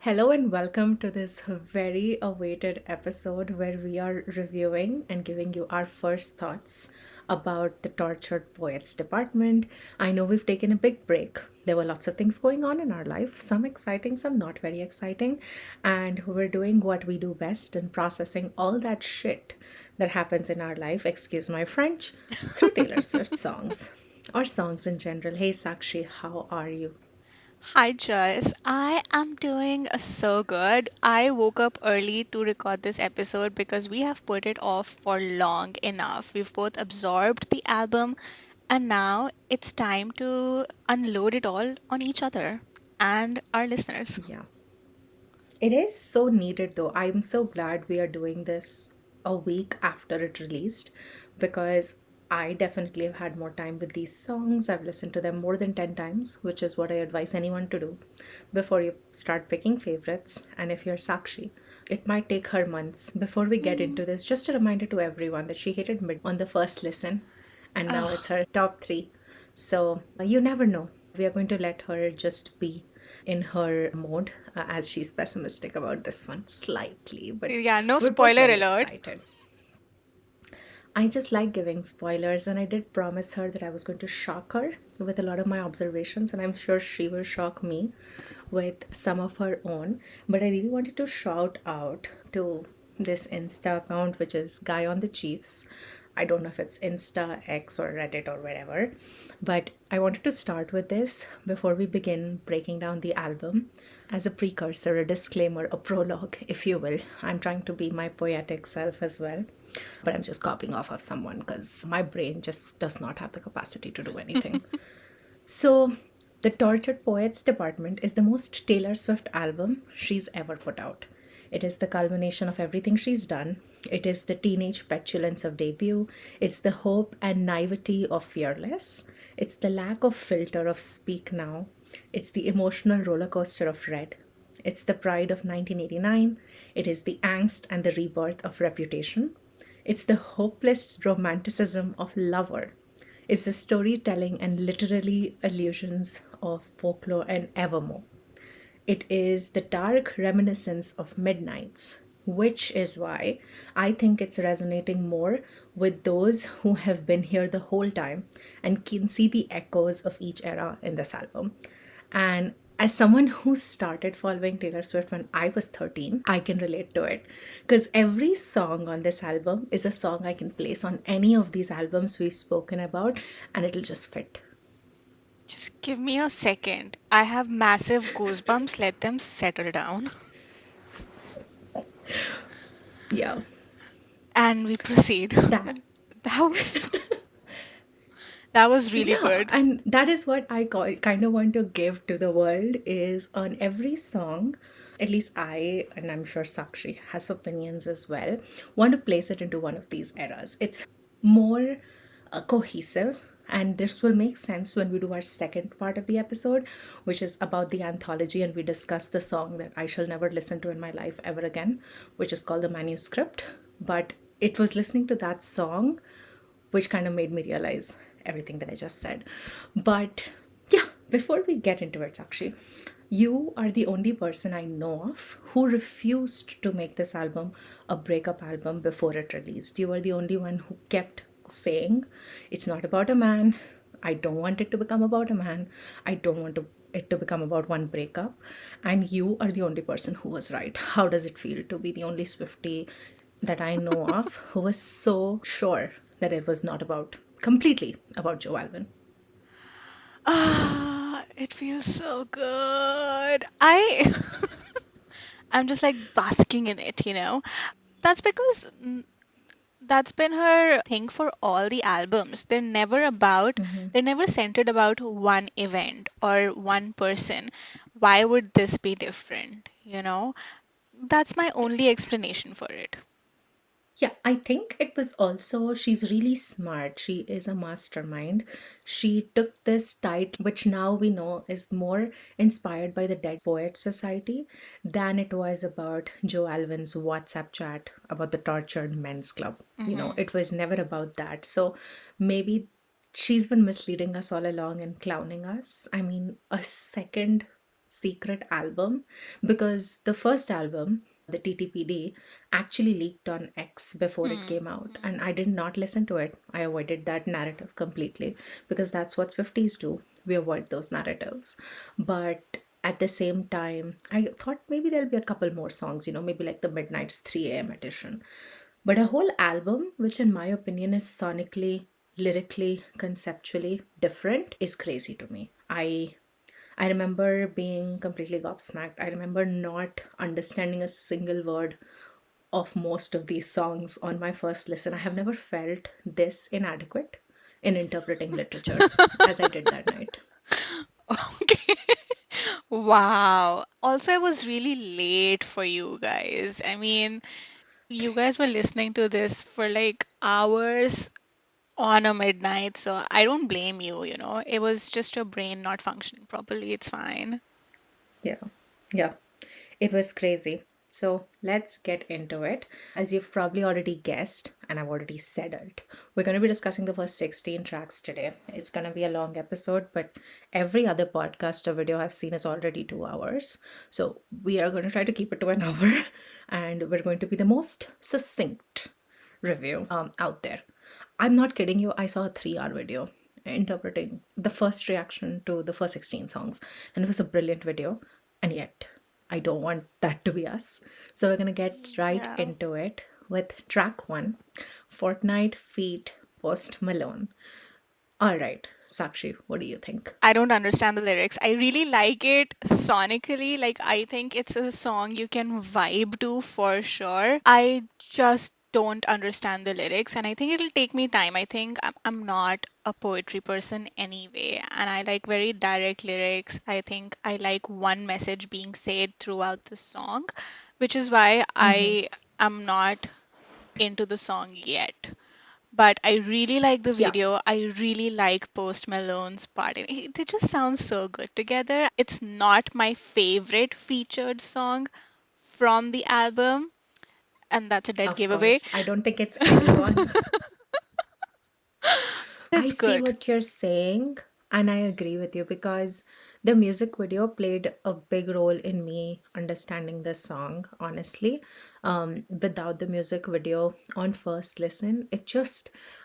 Hello and welcome to this very awaited episode where we are reviewing and giving you our first thoughts about the Tortured Poets Department. I know we've taken a big break. There were lots of things going on in our life, some exciting, some not very exciting, and we're doing what we do best in processing all that shit that happens in our life, excuse my French, through Taylor Swift songs or songs in general. Hey Sakshi, how are you? Hi Joyce, I am doing so good. I woke up early to record this episode because we have put it off for long enough. We've both absorbed the album and now it's time to unload it all on each other and our listeners. Yeah. It is so needed though. I'm so glad we are doing this a week after it released because I definitely have had more time with these songs. I've listened to them more than 10 times, which is what I advise anyone to do before you start picking favorites. And if you're Sakshi, it might take her months. Before we get Mm. into this, just a reminder to everyone that she hated mid on the first listen and now it's Ugh. her top three. So you never know. We are going to let her just be in her mode as she's pessimistic about this one slightly, but Yeah, no we're both spoiler very alert. excited. I just like giving spoilers, and I did promise her that I was going to shock her with a lot of my observations, and I'm sure she will shock me with some of her own. But I really wanted to shout out to this Insta account, which is Guy on the Chiefs. I don't know if it's Insta, X, or Reddit, or wherever, but I wanted to start with this before we begin breaking down the album as a precursor, a disclaimer, a prologue, if you will. I'm trying to be my poetic self as well, but I'm just copying off of someone because my brain just does not have the capacity to do anything. So, the Tortured Poets Department is the most Taylor Swift album she's ever put out. It is the culmination of everything she's done. It is the teenage petulance of debut. It's the hope and naivety of Fearless. It's the lack of filter of Speak Now. It's the emotional roller coaster of Red. It's the pride of 1989. It is the angst and the rebirth of Reputation. It's the hopeless romanticism of Lover. It's the storytelling and literally allusions of folklore and evermore. It is the dark reminiscence of Midnights, which is why I think it's resonating more with those who have been here the whole time and can see the echoes of each era in this album. And as someone who started following Taylor Swift when I was 13, I can relate to it. Because every song on this album is a song I can place on any of these albums we've spoken about, and it'll just fit. Just give me a second. I have massive goosebumps. Let them settle down. Yeah. And we proceed. That That was that was really Yeah, good. and that is what kind of want to give to the world is on every song, at least I, and I'm sure Sakshi has opinions as well, want to place it into one of these eras. It's more cohesive, and this will make sense when we do our second part of the episode, which is about the anthology, and we discuss the song that I shall never listen to in my life ever again, which is called The Manuscript. But it was listening to that song which kind of made me realize everything that I just said. But yeah, before we get into it, Sakshi, you are the only person I know of who refused to make this album a breakup album before it released. You were the only one who kept saying, it's not about a man. I don't want it to become about a man. I don't want it to become about one breakup. And you are the only person who was right. How does it feel to be the only Swiftie that I know of who was so sure that it was not about completely about Joe Alvin? Ah, it feels so good. I'm just like basking in it. That's because that's been her thing for all the albums. They're never centered about one event or one person. Why would this be different? That's my only explanation for it. Yeah, I think it was also, she's really smart. She is a mastermind. She took this title, which now we know is more inspired by the Dead Poets Society than it was about Joe Alvin's WhatsApp chat about the tortured men's club. Hmm. It was never about that. So maybe she's been misleading us all along and clowning us. I mean, a second secret album, because the first album, the TTPD, actually leaked on X before it Mm, came out, mm, and I did not listen to it. I avoided that narrative completely because that's what Swifties do. We avoid those narratives. But at the same time, I thought maybe there'll be a couple more songs, maybe like the Midnight's 3 a.m. edition. But a whole album, which in my opinion is sonically, lyrically, conceptually different, is crazy to me. I remember being completely gobsmacked. I remember not understanding a single word of most of these songs on my first listen. I have mhm. never felt this inadequate in interpreting literature as I did that night. Okay. Wow. Also, I was really late for you guys. I mean, you guys were listening to this for like hours on a midnight, so I don't blame you, you know. It was just your brain not functioning properly. It's fine. Yeah. Yeah. It was crazy. So let's get into it. As you've probably already guessed, and I've already said it, we're going to be discussing the first 16 tracks today. It's going to be a long episode, but every other podcast or video I've seen is already 2 hours. So we are going to try to keep it to an hour, and we're going to be the most succinct review out there. I'm not kidding you. I saw a 3 hour video interpreting the first reaction to the first 16 songs, and it was a brilliant video. And yet, I don't want that to be us. So, we're going to get right Yeah. into it with track one, Fortnite feat Post Malone. All right, Sakshi, what do you think? I don't understand the lyrics. I really like it sonically. Like, I think it's a song you can vibe to for sure. I just don't understand the lyrics, and I think it'll take me time. I think I'm not a poetry person anyway, and I like very direct lyrics. I think I like one message being said throughout the song, which is why I am not into the song yet. But I really like the Yeah, video. I really like Post Malone's part. They just sound so good together. It's not my favorite featured song from the album, and that's a dead of giveaway. course. I don't think it's anyone's. I It's see good. what you're saying, and I agree with you because the music video played a big role in me understanding this song, honestly. Without the music video on first listen,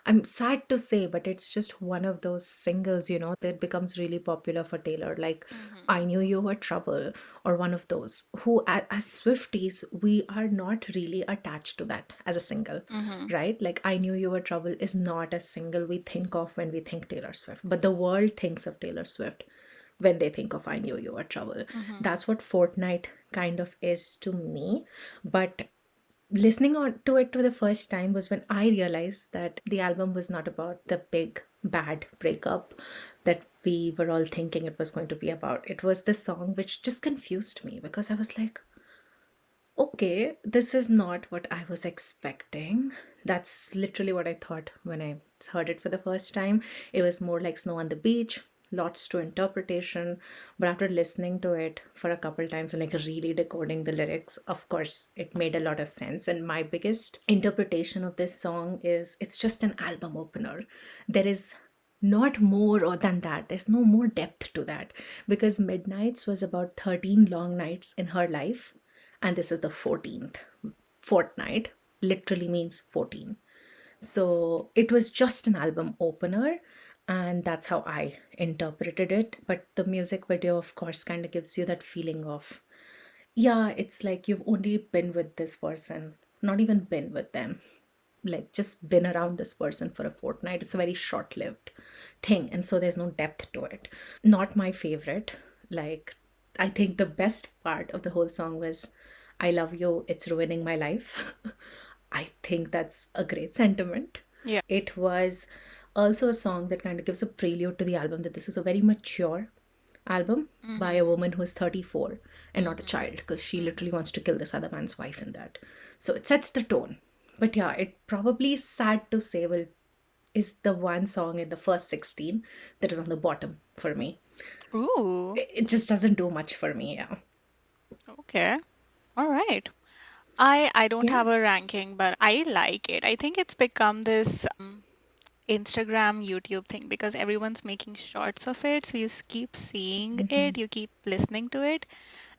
I'm sad to say, but it's just one of those singles, that becomes really popular for Taylor. Like, Hmm. I Knew You Were Trouble, or one of those, who, as Swifties, we are not really attached to that as a single, Hmm. right? Like, I Knew You Were Trouble is not a single we think of when we think Taylor Swift, but the world thinks of Taylor Swift when they think of I Knew You Were Trouble. Hmm. That's what Fortnite kind of is to me. But listening on to it for the first time was when I realized that the album was not about the big bad breakup that we were all thinking it was going to be about. It was the song which just confused me because I was like, okay, this is not what I was expecting. That's literally what I thought when I heard it for the first time. It was more like Snow on the Beach, lots to interpretation. But after listening to it for a couple times and like really decoding the lyrics, of course, it made a lot of sense. And my biggest interpretation of this song is it's just an album opener. There is not more or than that. There's no more depth to that because Midnights was about 13 long nights in her life, and this is the 14th fortnight, literally means 14. So it was just an album opener, and that's how I interpreted it. But the music video, of course, kind of gives you that feeling of, yeah, it's like you've only been with this person, not even been with them, like just been around this person for a fortnight. It's a very short lived thing, and so there's no depth to it. Not my favorite. Like, I think the best part of the whole song was I love you, it's ruining my life. I think that's a great sentiment. Yeah. It was also a song that kind of gives a prelude to the album, that this is a very mature album by a Hmm. woman who is 34 and not a Hmm. child, because she Hmm. literally wants to kill this other man's wife in that. So it sets the tone. But yeah, it probably is sad to say, well, is the one song in the first 16 that is on the bottom for me. Ooh. It just doesn't do much for me, yeah. Okay. All right. I don't Yeah. have a ranking, but I like it. I think it's become this. Instagram, YouTube thing because everyone's making shorts of it. So you keep seeing it, you keep listening to it,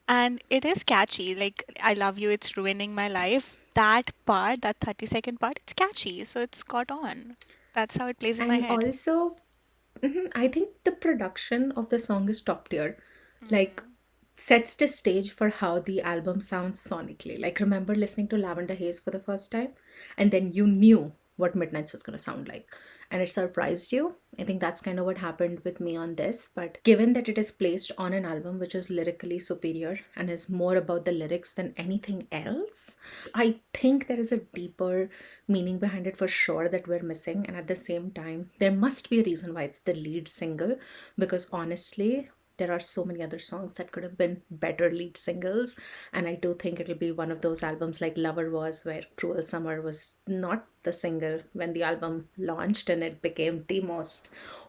and it is catchy. Like, I love you, it's ruining my life. That part, that 30-second part, it's catchy. So it's caught on. That's how it plays in my And head. also, I think the production of the song is top tier. Like, Mm. sets the stage for how the album sounds sonically. Like, remember listening to Lavender Haze for the first time? And then you knew what Midnights was going to sound like. And it surprised you. I think that's kind of what happened with me on this. But given that it is placed on an album which is lyrically superior and is more about the lyrics than anything else, I think there is a deeper meaning behind it for sure that we're missing. And at the same time, there must be a reason why it's the lead single, because honestly, there are so many other songs that could have been better lead singles. And I do think it'll be one of those albums like Lover Was, where Cruel Summer was not the single when the album launched, and it became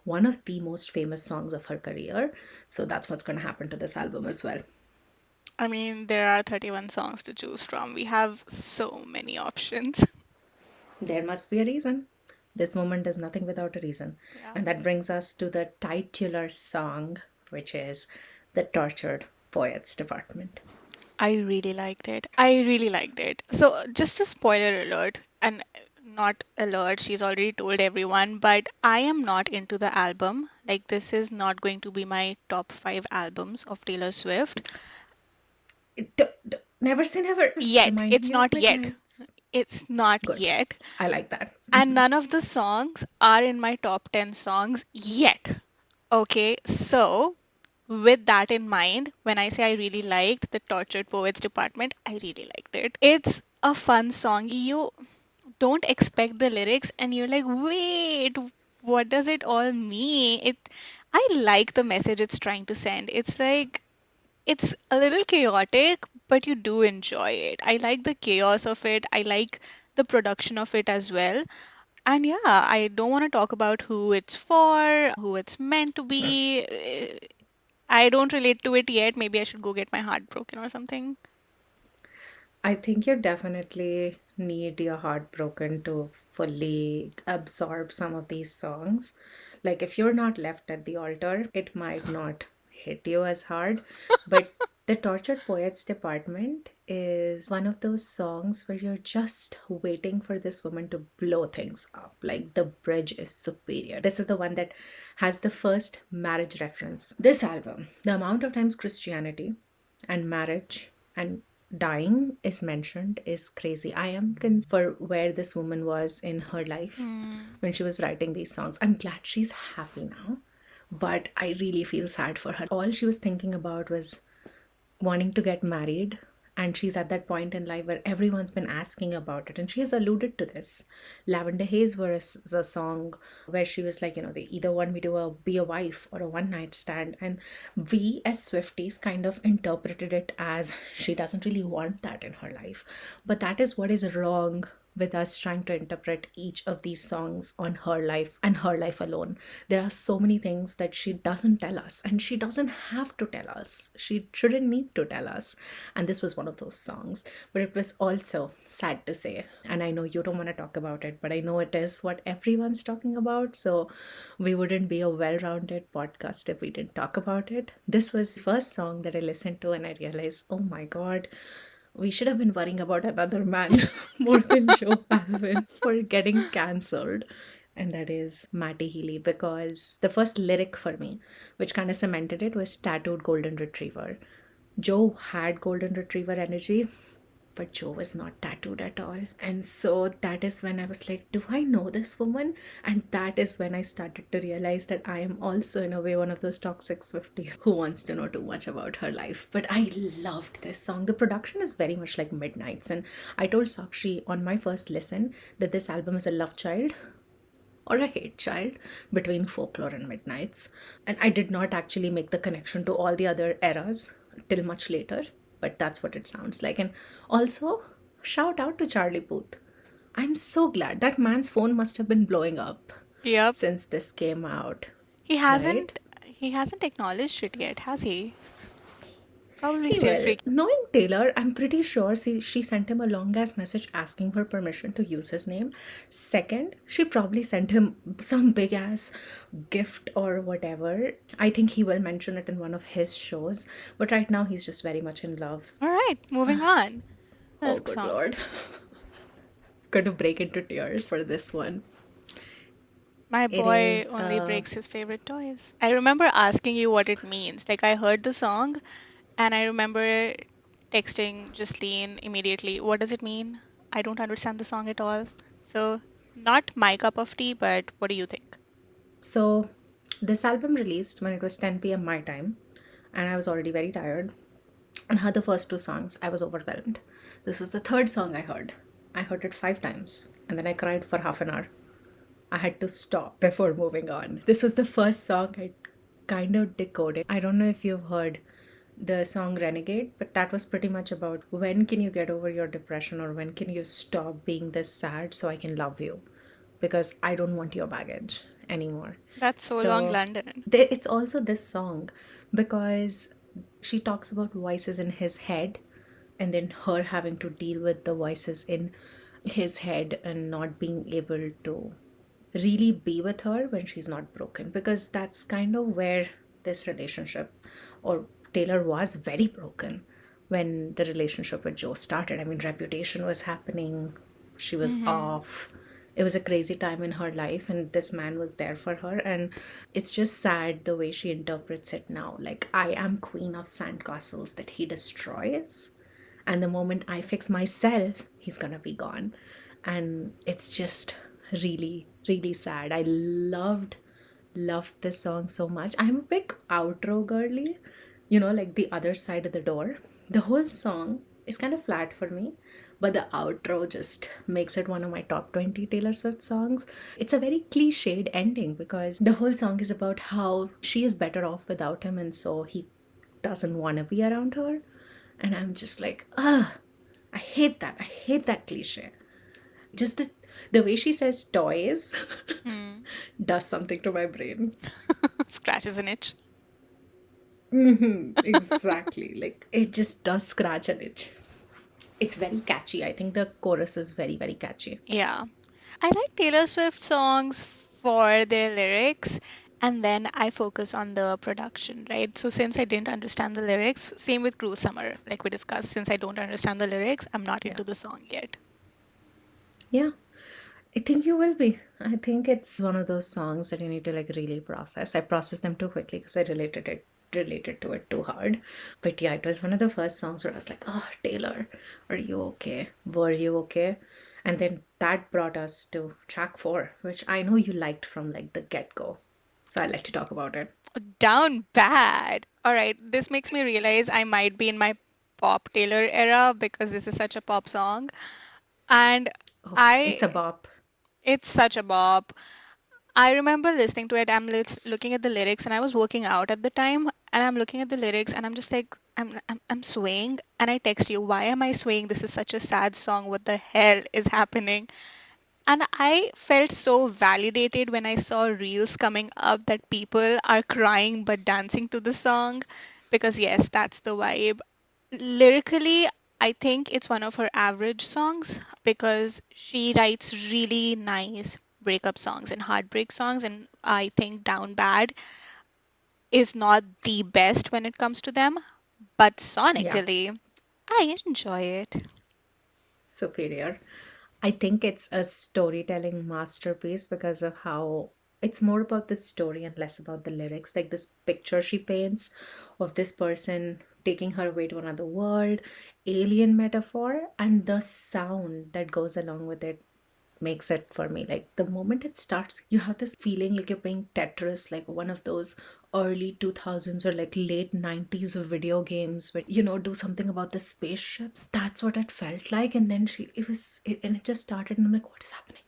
one of the most famous songs of her career. So that's what's going to happen to this album as well. I mean, there are 31 songs to choose from. We have so many options. There must be a reason. This moment is nothing without a reason. Yeah. And that brings us to the titular song, which is The Tortured Poets Department. I really liked it. I really liked it. So, just a spoiler alert, and not alert, she's already told everyone, but I am not into the album. Like, this is not going to be my top 5 albums of Taylor Swift. Never say never. Yet. Remind It's me of not yet. Midnights. It's not Good. yet. I like that. And none of the songs are in my top 10 songs yet. Okay, so with that in mind, when I say I really liked the Tortured Poets Department, I really liked it. It's a fun song. You don't expect the lyrics and you're like, wait, what does it all mean? I like the message it's trying to send. It's like it's a little chaotic, but you do enjoy it. I like the chaos of it. I like the production of it as well. And yeah, I don't want to talk about who it's for, who it's meant to be. I don't relate to it yet. Maybe I should go get my heart broken or something. I think you definitely need your heart broken to fully absorb some of these songs. Like, if you're not left at the altar, it might not hit you as hard. But the Tortured Poets Department is one of those songs where you're just waiting for this woman to blow things up. Like, the bridge is superior. This is the one that has the first marriage reference. This album, the amount of times Christianity and marriage and dying is mentioned is crazy. I am concerned for where this woman was in her life Hmm. when she was writing these songs. I'm glad she's happy now, but I really feel sad for her. All she was thinking about was wanting to get married, and she's at that point in life where everyone's been asking about it, and she has alluded to this. Lavender Haze was a song where she was like, they either want me to be a wife or a one night stand, and we as Swifties kind of interpreted it as she doesn't really want that in her life. But that is what is wrong with us trying to interpret each of these songs on her life and her life alone. There are so many things that she doesn't tell us, and she doesn't have to tell us. She shouldn't need to tell us. And this was one of those songs. But it was also sad to say. And I know you don't want to talk about it, but I know it is what everyone's talking about. So we wouldn't be a well rounded podcast if we didn't talk about it. This was the first song that I listened to, and I realized, oh my God, we should have been worrying about another man more than Joe Alvin for getting cancelled. And that is Matty Healy, because the first lyric for me, which kind of cemented it, was Tattooed Golden Retriever. Joe had Golden Retriever energy, but Joe was not tattooed at all. And so that is when I was like, do I know this woman? And that is when I started to realize that I am also, in a way, one of those toxic Swifties who wants to know too much about her life. But I loved this song. The production is very much like Midnights. And I told Sakshi on my first listen that this album is a love child or a hate child between Folklore and Midnights. And I did not actually make the connection to all the other eras till much later, but that's what it sounds like. And also, shout out to Charlie Puth. I'm so glad that man's phone must have been blowing up Yep. since this came out, He right? hasn't he hasn't acknowledged it yet, has he? Probably He still will. freaking. Knowing Taylor, I'm pretty sure she sent him a long ass message asking for permission to use his name. Second, she probably sent him some big ass gift or whatever. I think he will mention it in one of his shows, but right now he's just very much in love. All right, moving on. Oh, Next good song. lord. Going to break into tears for this one. My It boy is, only breaks his favorite toys. I remember asking you what it means. Like, I heard the song and I remember texting Jasleen immediately. What does it mean? I don't understand the song at all. So, not my cup of tea, but what do you think? so this album released when it was 10 p.m. my time, and I was already very tired. And heard the first two songs, I was overwhelmed. This was the third song I heard. I heard it 5 times, and then I cried for half an hour. I had to stop before moving on. This was the first song I kind of decoded. I don't know if you've heard the song Renegade, but that was pretty much about when can you get over your depression or when can you stop being this sad so I can love you because I don't want your baggage anymore. That's so long, So London. it's also this song because she talks about voices in his head and then her having to deal with the voices in his head and not being able to really be with her when she's not broken, because that's kind of where this relationship, or Taylor was very broken when the relationship with Joe started. I mean, Reputation was happening, she was Mm-hmm. off, it was a crazy time in her life and this man was there for her. And it's just sad the way she interprets it now, like I am queen of sandcastles that he destroys, and the moment I fix myself he's gonna be gone. And it's just really really sad. I loved this song so much. I'm a big outro girly, like The Other Side of the Door. The whole song is kind of flat for me, but the outro just makes it one of my top 20 Taylor Swift songs. It's a very cliched ending because the whole song is about how she is better off without him and so he doesn't want to be around her. And I'm just like, I hate that. I hate that cliche. Just the way she says toys Hmm. does something to my brain. Scratches an itch. Exactly. Like it just does scratch an itch. It's very catchy. I think the chorus is very, very catchy. Yeah. I like Taylor Swift songs for their lyrics, and then I focus on the production, right? So since I didn't understand the lyrics, same with Cruel Summer, like we discussed, since I don't understand the lyrics, I'm not Yeah. into the song yet. Yeah. I think you will be. I think it's one of those songs that you need to like really process. I processed them too quickly because I related to it too hard. But yeah, it was one of the first songs where I was like, "Oh, Taylor, are you okay? Were you okay?" And then that brought us to track 4, which I know you liked from like the get-go. So I'd like to talk about it. Down bad. All right, this makes me realize I might be in my pop Taylor era because this is such a pop song. And Oh, I, it's a bop. it's such a bop. I remember listening to it. I'm looking at the lyrics, and I was working out at the time, and I'm looking at the lyrics, and I'm just like, I'm swaying. And I text you, why am I swaying? This is such a sad song. What the hell is happening? And I felt so validated when I saw reels coming up that people are crying but dancing to the song, because yes, that's the vibe. Lyrically, I think it's one of her average songs because she writes really nice breakup songs and heartbreak songs, and I think Down Bad is not the best when it comes to them, but Yeah, sonically, I enjoy it. superior. I think it's a storytelling masterpiece because of how it's more about the story and less about the lyrics. Like this picture she paints of this person taking her away to another world, alien metaphor, and the sound that goes along with it makes it for me. Like the moment it starts, you have this feeling like you're playing Tetris, like one of those early 2000s or like late 90s video games where do something about the spaceships. That's what it felt like. And then and it just started and I'm like, what is happening?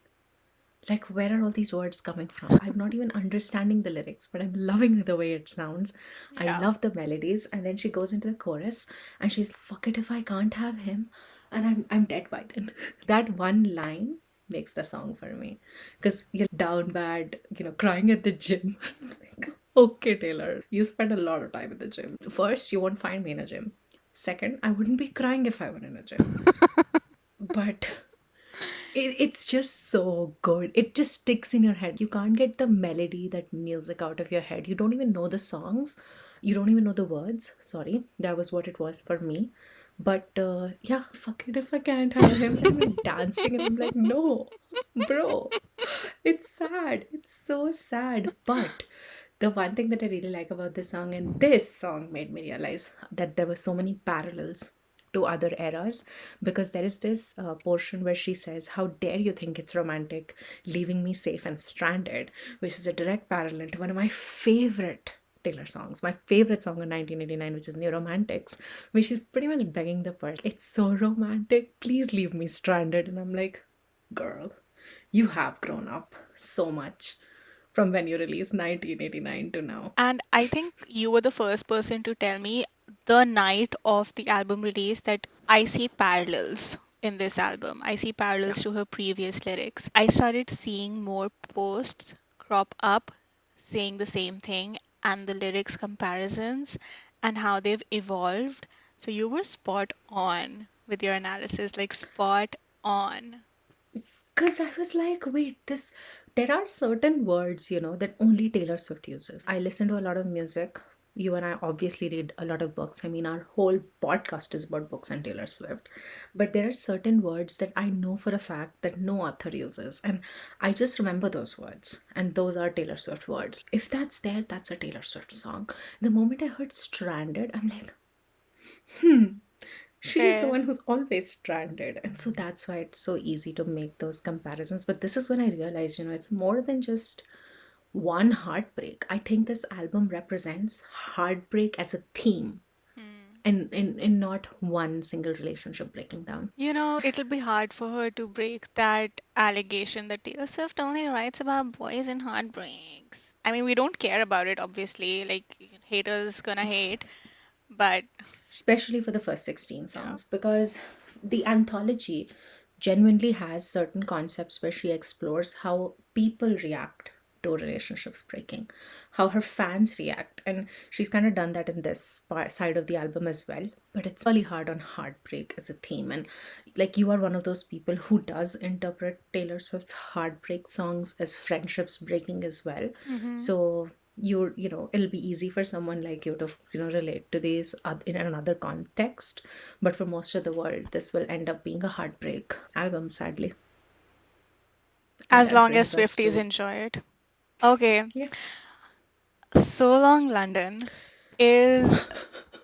Like, where are all these words coming from? I'm not even understanding the lyrics, but I'm loving the way it sounds. I Yeah. love the melodies. And then she goes into the chorus and she's, fuck it if I can't have him. And I'm dead by then. That one line makes the song for me. Because you're down bad, crying at the gym. Like, Okay, Taylor, you spend a lot of time in the gym. First, you won't find me in a gym. Second, I wouldn't be crying if I were in a gym. But it's just so good. It just sticks in your head. You can't get the melody, that music out of your head. You don't even know the songs. You don't even know the words. Sorry, that was what it was for me. But yeah, fuck it if I can't have him. And I'm like dancing and I'm like, no, bro. It's sad. It's so sad. But the one thing that I really like about this song, and this song made me realize that there were so many parallels to other eras, because there is this portion where she says, "How dare you think it's romantic, leaving me safe and stranded," which is a direct parallel to one of my favorite Taylor songs, my favorite song in 1989, which is New Romantics, where she's pretty much begging the pearl, "It's so romantic, please leave me stranded." And I'm like, girl, you have grown up so much from when you released 1989 to now. And I think you were the first person to tell me the night of the album release that I see parallels in this album. I see Yeah. parallels to her previous lyrics. I started seeing more posts crop up saying the same thing and the lyrics comparisons and how they've evolved. So you were spot on with your analysis, like spot on. Because I was like, wait, this, there are certain words, that only Taylor Swift uses. I listen to a lot of music. You and I obviously read a lot of books. I mean, our whole podcast is about books and Taylor Swift. But there are certain words that I know for a fact that no author uses. And I just remember those words. And those are Taylor Swift words. If that's there, that's a Taylor Swift song. The moment I heard Stranded, I'm like, she's the Fair. one who's always stranded. And so that's why it's so easy to make those comparisons. But this is when I realized, it's more than just one heartbreak. I think this album represents heartbreak as a theme, Hmm. and not one single relationship breaking down. It'll be hard for her to break that allegation that Taylor Swift only writes about boys and heartbreaks. I mean, we don't care about it, obviously. Like, haters gonna hate, but Especially for the first 16 yeah. songs, because the anthology genuinely has certain concepts where she explores how people react to relationships breaking, how her fans react, and she's kind of done that in this side of the album as well. But it's really hard on heartbreak as a theme, and like, you are one of those people who does interpret Taylor Swift's heartbreak songs as friendships breaking as well. Hmm. So it'll be easy for someone like you to relate to these in another context, but for most of the world this will end up being a heartbreak album, sadly. And As that long as brings us Swifties to, enjoy it. Okay, yeah, So Long London is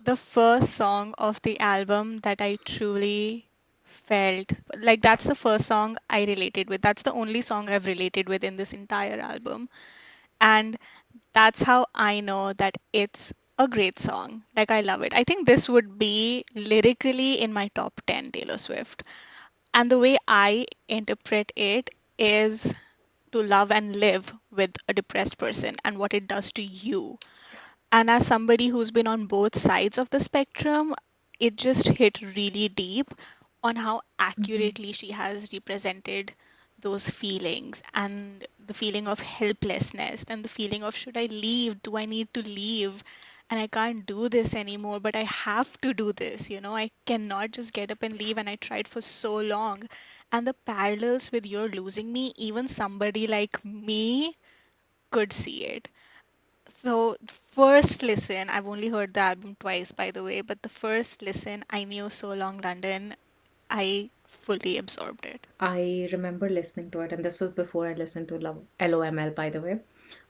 the first song of the album that I truly felt like that's the first song I related with. That's the only song I've related with in this entire album. And that's how I know that it's a great song. Like, I love it. I think this would be lyrically in my top 10 Taylor Swift. And the way I interpret it is to love and live with a depressed person and what it does to you. And as somebody who's been on both sides of the spectrum, it just hit really deep on how accurately she has represented those feelings and the feeling of helplessness and the feeling of, should I leave? Do I need to leave? And I can't do this anymore, but I have to do this. I cannot just get up and leave. And I tried for so long. And the parallels with You're Losing Me, even somebody like me could see it. So, first listen, I've only heard the album twice, by the way, but the first listen, I knew So Long London, I fully absorbed it. I remember listening to it, and this was before I listened to LOML, by the way.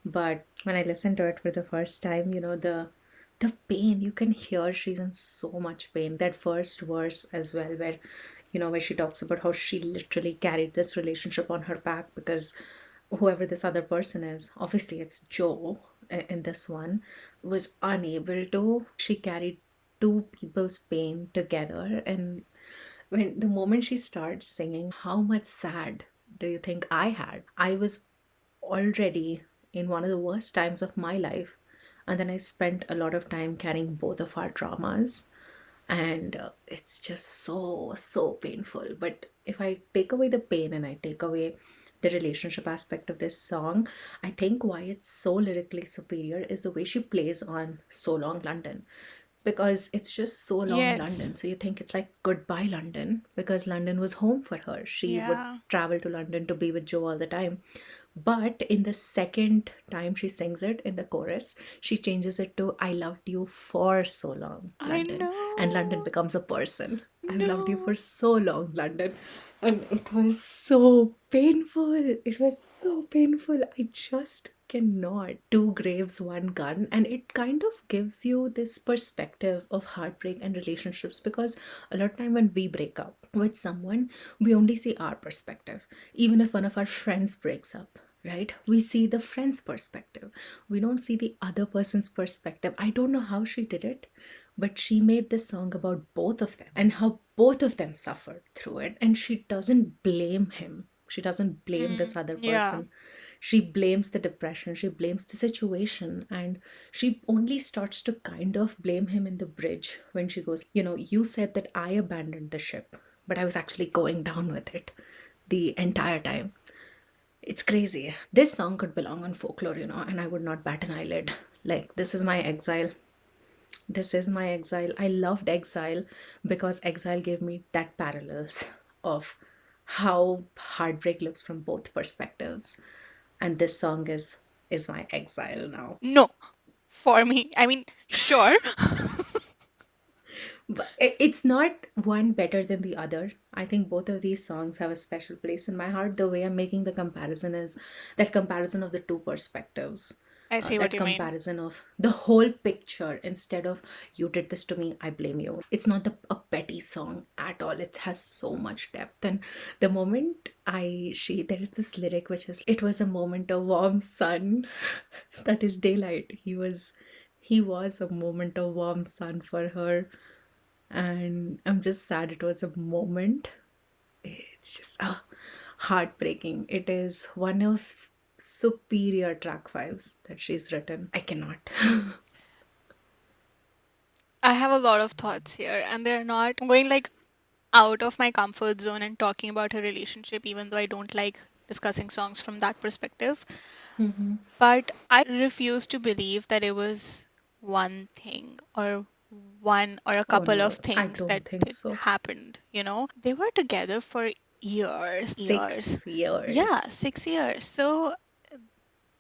But when I listened to it for the first time, the pain, you can hear she's in so much pain. That first verse as well, where she talks about how she literally carried this relationship on her back, because whoever this other person is, obviously it's Joe in this one, was unable to. She carried two people's pain together, and when the moment she starts singing, how much sad do you think I had? I was already in one of the worst times of my life, and then I spent a lot of time carrying both of our traumas, and it's just so painful. But if I take away the pain and I take away the relationship aspect of this song, I think why it's so lyrically superior is the way she plays on So Long London, because it's just so long Yes. London. So you think it's like goodbye London, because London was home for her. She would Yeah. travel to London to be with Joe all the time. But in the second time she sings it in the chorus, she changes it to I loved you for so long, I London. And London know. becomes a person. I've loved you No. for so long, London. And it was so painful. It was so painful. I just cannot. Two graves, one gun. And it kind of gives you this perspective of heartbreak and relationships, because a lot of time when we break up with someone, we only see our perspective. Even if one of our friends breaks up, right? We see the friend's perspective. We don't see the other person's perspective. I don't know how she did it, but she made this song about both of them and how both of them suffered through it. And she doesn't blame him. She doesn't blame this other Yeah. person. She blames the depression, she blames the situation, and she only starts to kind of blame him in the bridge when she goes, you said that I abandoned the ship, but I was actually going down with it the entire time. It's crazy. This song could belong on folklore, and I would not bat an eyelid. Like, this is my exile. This is my exile. I loved Exile because Exile gave me that parallels of how heartbreak looks from both perspectives. And this song is my exile now. No. For me, I mean, sure. But it's not one better than the other. I think both of these songs have a special place in my heart. The way I'm making the comparison is that comparison of the two perspectives. I see what That you mean. comparison of the whole picture instead of you did this to me, I blame you. It's not a petty song at all. It has so much depth. And the moment there is this lyric which is, it was a moment of warm sun. That is daylight. He was a moment of warm sun for her, and I'm just sad it was a moment. It's just heartbreaking. It is one of superior track fives that she's written. I cannot. I have a lot of thoughts here, and they're not I'm going like out of my comfort zone and talking about a relationship, even though I don't like discussing songs from that perspective. But I refuse to believe that it was one thing or one or a Oh couple of no, I things that don't think so. happened, They were together for years. 6 years. Yeah, 6 years. So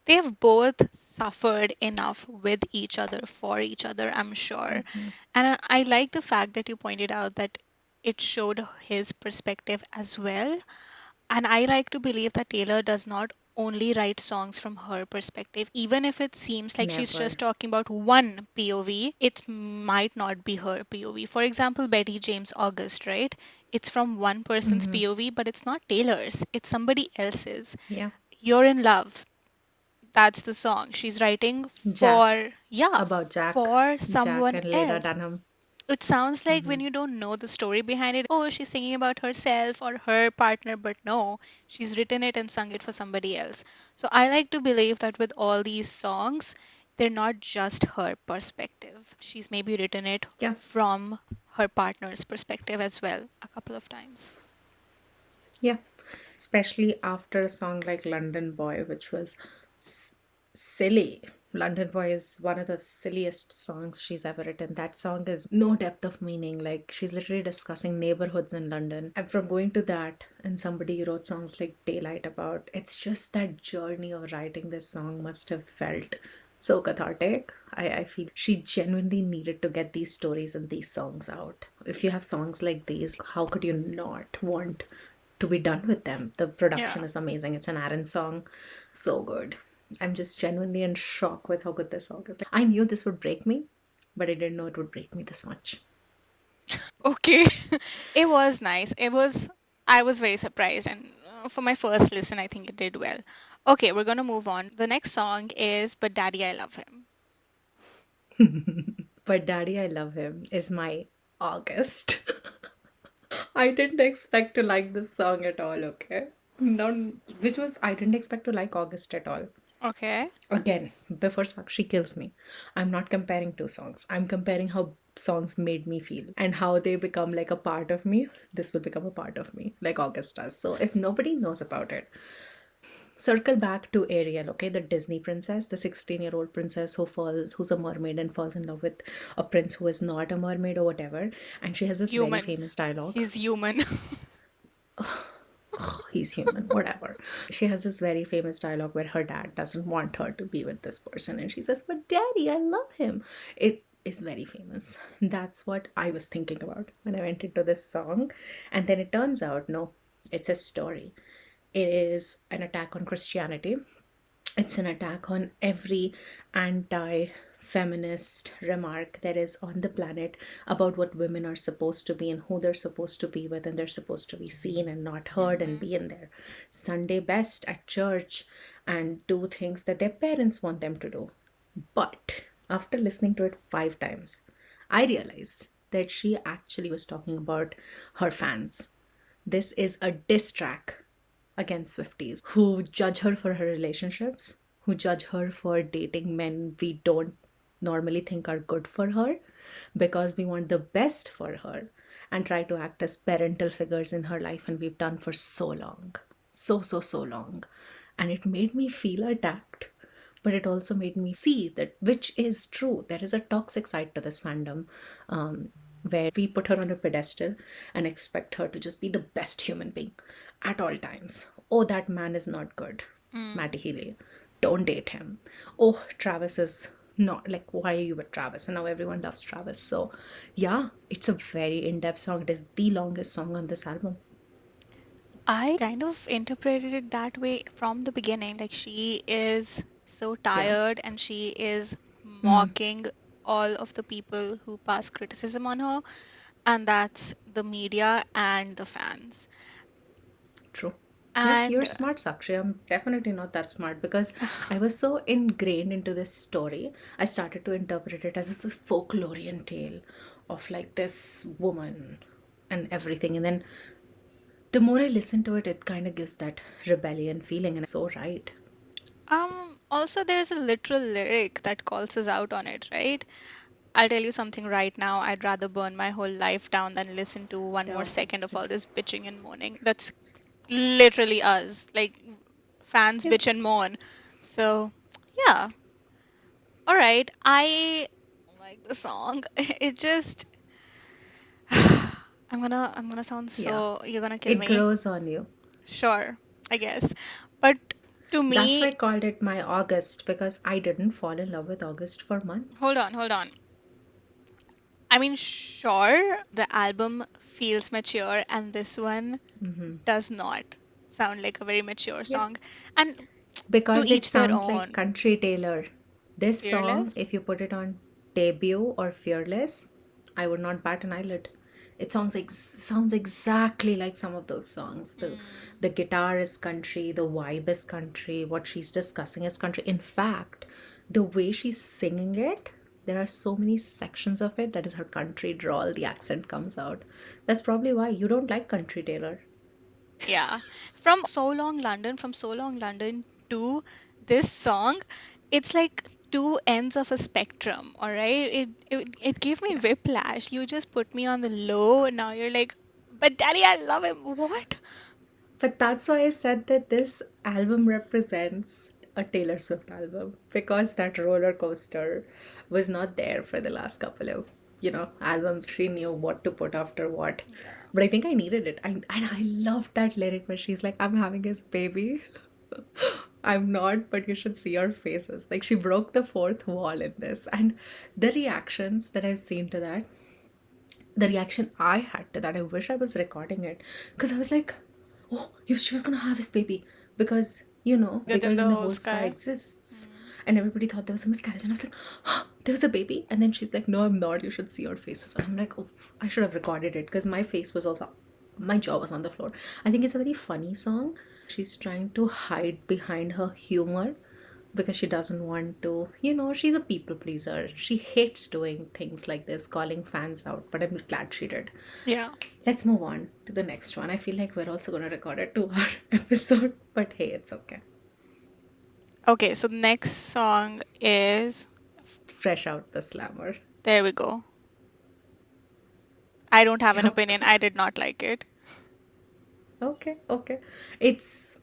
they've both suffered enough with each other, for each other, I'm sure. And I like the fact that you pointed out that it showed his perspective as well. And I like to believe that Taylor does not only write songs from her perspective, even if it seems like she's Never. just talking about one POV, it might not be her POV. For example, Betty James August, right? It's from one person's POV, but it's not Taylor's, it's somebody else's. Yeah. You're in Love, that's the song. She's writing Jack. for, yeah, About Jack. for Jack someone and Leda else. Dunham. It sounds like when you don't know the story behind it, oh, she's singing about herself or her partner, but no, she's written it and sung it for somebody else. So I like to believe that with all these songs, they're not just her perspective. She's maybe written it Yeah. from her partner's perspective as well a couple of times. Yeah. Especially after a song like London Boy, which was silly. London Boy is one of the silliest songs she's ever written. That song is no depth of meaning. Like, she's literally discussing neighborhoods in London. And from going to that, and somebody wrote songs like Daylight about, it's just that journey of writing this song must have felt so cathartic. I feel she genuinely needed to get these stories and these songs out. If you have songs like these, how could you not want to be done with them? The production Yeah. is amazing. It's an Aaron song. So good. I'm just genuinely in shock with how good this song is. Like, I knew this would break me, but I didn't know it would break me this much. Okay. It was nice. I was very surprised. And for my first listen, I think it did well. Okay, we're going to move on. The next song is But Daddy, I Love Him. But Daddy, I Love Him is my August. I didn't expect to like this song at all, okay? No, which was, I didn't expect to like August at all. Okay. Again, before Sakshi kills me, I'm not comparing two songs. I'm comparing how songs made me feel and how they become like a part of me. This will become a part of me, like August does. So if nobody knows about it, circle back to Ariel, okay, the Disney princess, the 16-year-old princess who's a mermaid and falls in love with a prince who is not a mermaid or whatever. And she has this very Human. famous dialogue. He's human. He's human, whatever. She has this very famous dialogue where her dad doesn't want her to be with this person, and she says, "But daddy, I love him." It is very famous. That's what I was thinking about when I went into this song. And then it turns out, no, it's a story. It is an attack on Christianity. It's an attack on every anti feminist remark there is on the planet about what women are supposed to be and who they're supposed to be with, and they're supposed to be seen and not heard and Hmm. be in their Sunday best at church and do things that their parents want them to do. But after listening to it 5 times, I realized that she actually was talking about her fans. This is a diss track against Swifties who judge her for her relationships, who judge her for dating men we don't normally think are good for her because we want the best for her and try to act as parental figures in her life, and we've done for so long. So long. And it made me feel attacked, but it also made me see that which is true. There is a toxic side to this fandom, where we put her on a pedestal and expect her to just be the best human being at all times. Oh, that man is not good. Mm. Matty Healy. Don't date him. Oh, Travis is not like, why are you with Travis? And now everyone loves Travis. So, yeah, it's a very in depth song. It is the longest song on this album. I kind of interpreted it that way from the beginning. Like she is so Yeah. tired and she is mocking all of the people who pass criticism on her, and that's the media and the fans. True. Yeah, And you're smart, Sakshi. I'm definitely not that smart because I was so ingrained into this story. I started to interpret it as this folklorian tale of like this woman and everything. And then the more I listen to it, it kind of gives that rebellion feeling, and it's so right. also there's a literal lyric that calls us out on it, right? I'll tell you something right now. I'd rather burn my whole life down than listen to one more Yeah, second of it's, all this bitching and moaning. That's literally us. Like fans yeah. bitch and moan. So, yeah. All right. I like the song. It just I'm gonna sound Yeah. so you're gonna kill It me. grows on you. Sure, I guess. But to That's why I me, called it my August, because I didn't fall in love with August for months. hold on. I mean, sure, the album feels mature and this one does not sound like a very mature Yeah. song. And to Because it each their sounds like own. country Taylor. This song, Fearless? if you put it on debut or Fearless, I would not bat an eyelid. It sounds exactly like some of those songs. Mm, The guitar is country, the vibe is country, what she's discussing is country. In fact, the way she's singing it, there are so many sections of it that is her country drawl, the accent comes out. That's probably why you don't like country Taylor. yeah. From So Long London to this song, it's like two ends of a spectrum, all right? It gave me Yeah. whiplash. You just put me on the low, now you're like, but daddy, I love him. What? But that's why I said that this album represents a Taylor Swift album, because that roller coaster was not there for the last couple of, albums. She knew what to put after what. Yeah. But I think I needed it. And I loved that lyric where she's like, I'm having his baby. I'm not, but you should see our faces. Like, she broke the fourth wall in this. And the reactions that I've seen to that, the reaction I had to that, I wish I was recording it, because I was like, oh, she was gonna have his baby, because Get bigger in the than the whole whole sky sky. exists, Mm. and everybody thought there was a miscarriage, and I was like, oh, there was a baby, and then she's like, no, I'm not. You should see your faces, and I'm like, oh, I should have recorded it because my jaw was on the floor. I think it's a very funny song. She's trying to hide behind her humor because she doesn't want to, she's a people pleaser. She hates doing things like this, calling fans out, but I'm glad she did. Yeah. Let's move on to the next one. I feel like we're also going to record a 2 hour episode, but hey, it's okay. Okay, so the next song is Fresh out the slammer. there we go. I don't have an Yep. opinion. I did not like it. Okay, okay. It's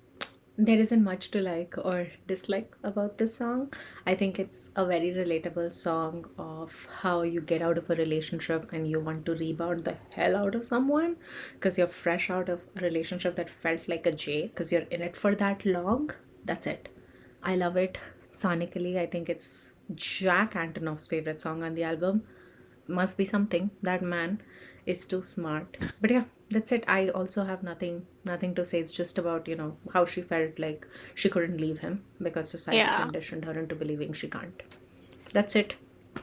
There isn't much to like or dislike about this song. I think it's a very relatable song of how you get out of a relationship and you want to rebound the hell out of someone because you're fresh out of a relationship that felt like a jail because you're in it for that long. That's it. I love it. Sonically, I think it's Jack Antonoff's favorite song on the album. Must be something. That man is too smart. But yeah, that's it. I also have nothing to say. It's just about, how she felt like she couldn't leave him because society Yeah. conditioned her into believing she can't. That's it.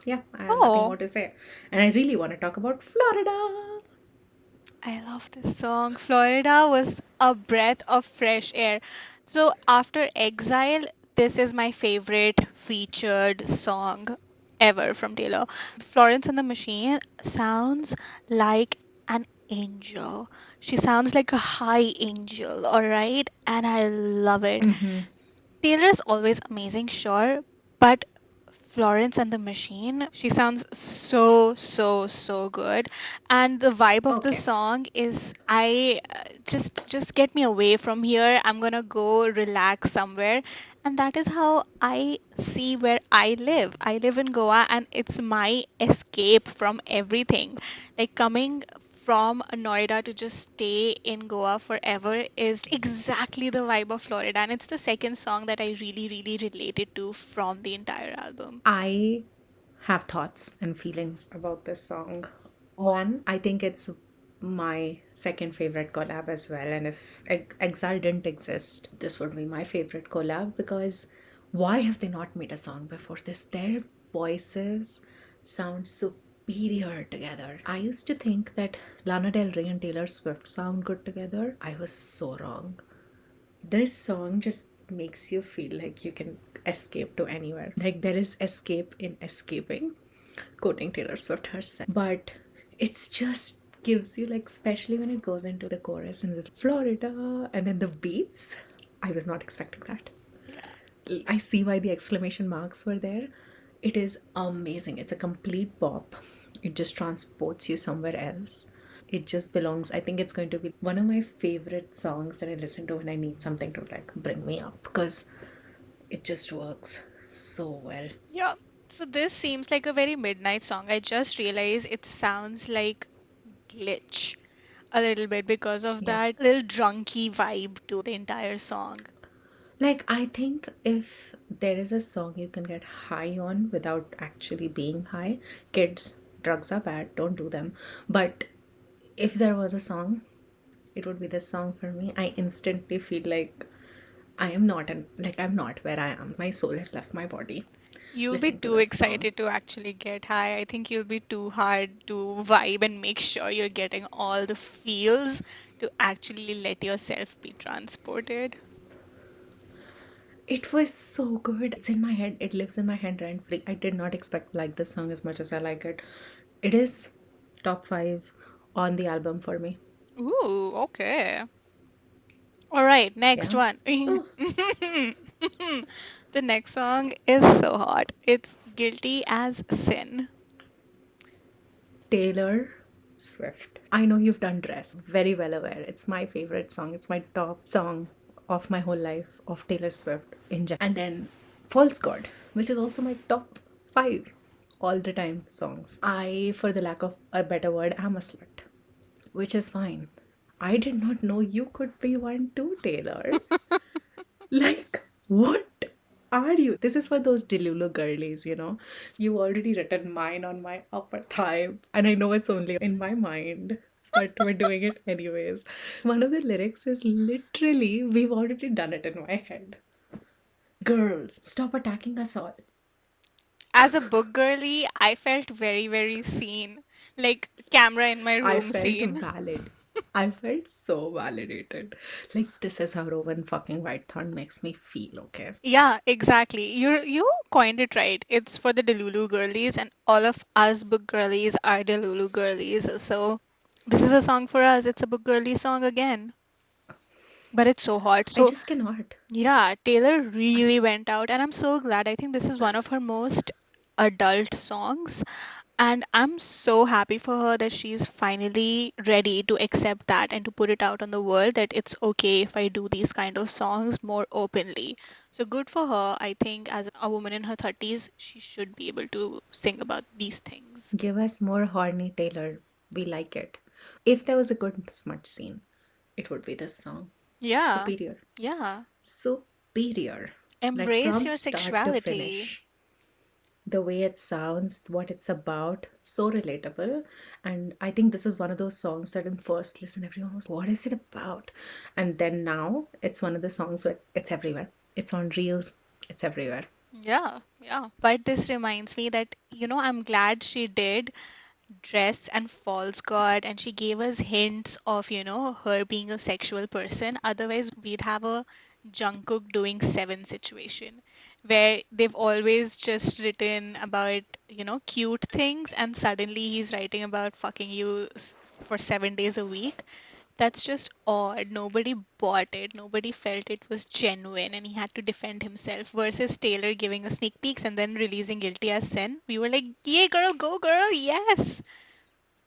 Yeah, I have nothing Oh, more to say. And I really want to talk about Florida. I love this song. Florida was a breath of fresh air. So after Exile, this is my favorite featured song ever from Taylor. Florence and the Machine sounds like an angel. She sounds like a high angel, all right? And I love it. Taylor is always amazing, sure, but Florence and the Machine, she sounds so, so, so good. And the vibe of the Okay. song is I just get me away from here. I'm gonna go relax somewhere. And that is how I see where I live. I live in Goa and it's my escape from everything. Like coming from Noida to just stay in Goa forever is exactly the vibe of Florida. And it's the second song that I really, really related to from the entire album. I have thoughts and feelings about this song. One, I think it's my second favorite collab as well. And if Exile didn't exist, this would be my favorite collab because why have they not made a song before this? Their voices sound superior together. I used to think that Lana Del Rey and Taylor Swift sound good together. I was so wrong. This song just makes you feel like you can escape to anywhere. Like there is escape in escaping, quoting Taylor Swift herself. But it's just gives you like, especially when it goes into the chorus and this Florida and then the beats. I was not expecting that. Yeah. I see why the exclamation marks were there. It is amazing. It's a complete pop. It just transports you somewhere else. It just belongs. I think it's going to be one of my favorite songs that I listen to when I need something to like bring me up because it just works so well. Yeah. So this seems like a very midnight song. I just realized it sounds like glitch a little bit because of Yeah. that little drunky vibe to the entire song. Like, I think if there is a song you can get high on without actually being high, kids, drugs are bad, don't do them. But if there was a song, it would be this song for me. I instantly feel like I'm not where I am. My soul has left my body. You'll be Listening to too this song. excited to actually get high. I think you'll be too hard to vibe and make sure you're getting all the feels to actually let yourself be transported. It was so good. It's in my head. It lives in my head rent free. I did not expect to like this song as much as I like it. It is top 5 on the album for me. Ooh, okay. All right, next Yeah. one. Oh, The next song is so hot. It's Guilty as Sin. Taylor Swift. I know you've done Dress. Very well aware. It's my favorite song. It's my top song of my whole life of Taylor Swift in general. And then False God, which is also my top 5 all the time songs. I, for the lack of a better word, am a slut, which is fine. I did not know you could be one too, Taylor. Like, what are you? This is for those Delulu girlies, you know? You already written mine on my upper thigh, and I know it's only in my mind, but we're doing it anyways. One of the lyrics is literally, we've already done it in my head. Girl, stop attacking us all. As a book girly, I felt very, very seen. Like camera in my I room felt scene. valid. I felt so validated. Like, this is how Rowan fucking Whitethorn makes me feel, okay? Yeah, exactly. You coined it right. It's for the Delulu girlies, and all of us book girlies are Delulu girlies. So this is a song for us. It's a book girly song again, but it's so hot. I So just cannot. yeah, Taylor I really went out, and I'm so glad. I think this is one of her most adult songs. And I'm so happy for her that she's finally ready to accept that and to put it out on the world that it's okay if I do these kind of songs more openly. So good for her. I think as a woman in her 30s, she should be able to sing about these things. Give us more horny Taylor. We like it. If there was a good smut scene, it would be this song. Yeah. Superior. Yeah. Superior. Like Embrace from your start to sexuality. finish. The way it sounds, what it's about, so relatable. And I think this is one of those songs that in first listen, everyone was, what is it about? And then now it's one of the songs where it's everywhere. It's on reels, it's everywhere. Yeah, yeah. But this reminds me that, I'm glad she did dress and false god and she gave us hints of, her being a sexual person. Otherwise, we'd have a Jungkook doing Seven situation where they've always just written about, cute things and suddenly he's writing about fucking you for 7 days a week. That's just odd. Nobody bought it. Nobody felt it was genuine, and he had to defend himself. Versus Taylor giving us sneak peeks and then releasing Guilty as Sin. We were like, "Yay, girl, go, girl, yes!"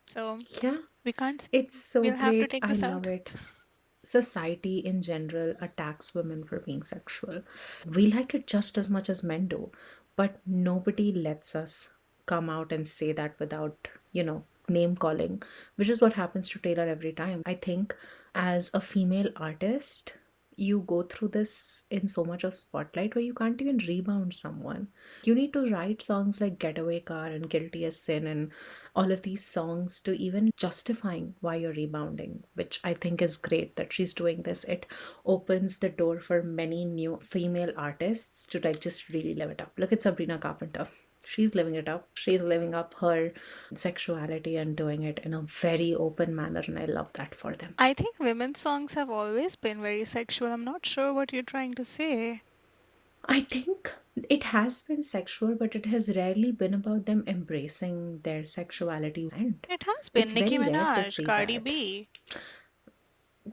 So Yeah, we can't. it's so We'll have to great. take I this love out. it. Society in general attacks women for being sexual. We like it just as much as men do, but nobody lets us come out and say that without, name calling, which is what happens to Taylor every time. I think as a female artist, you go through this in so much of spotlight where you can't even rebound someone. You need to write songs like Getaway Car and Guilty as Sin and all of these songs to even justifying why you're rebounding, which I think is great that she's doing this. It opens the door for many new female artists to like just really live it up. Look at Sabrina Carpenter. She's living it up. She's living up her sexuality and doing it in a very open manner, and I love that for them. I think women's songs have always been very sexual. I'm not sure what you're trying to say. I think it has been sexual, but it has rarely been about them embracing their sexuality. And It has been it's Nicki very rare to Minaj, see Cardi that. B.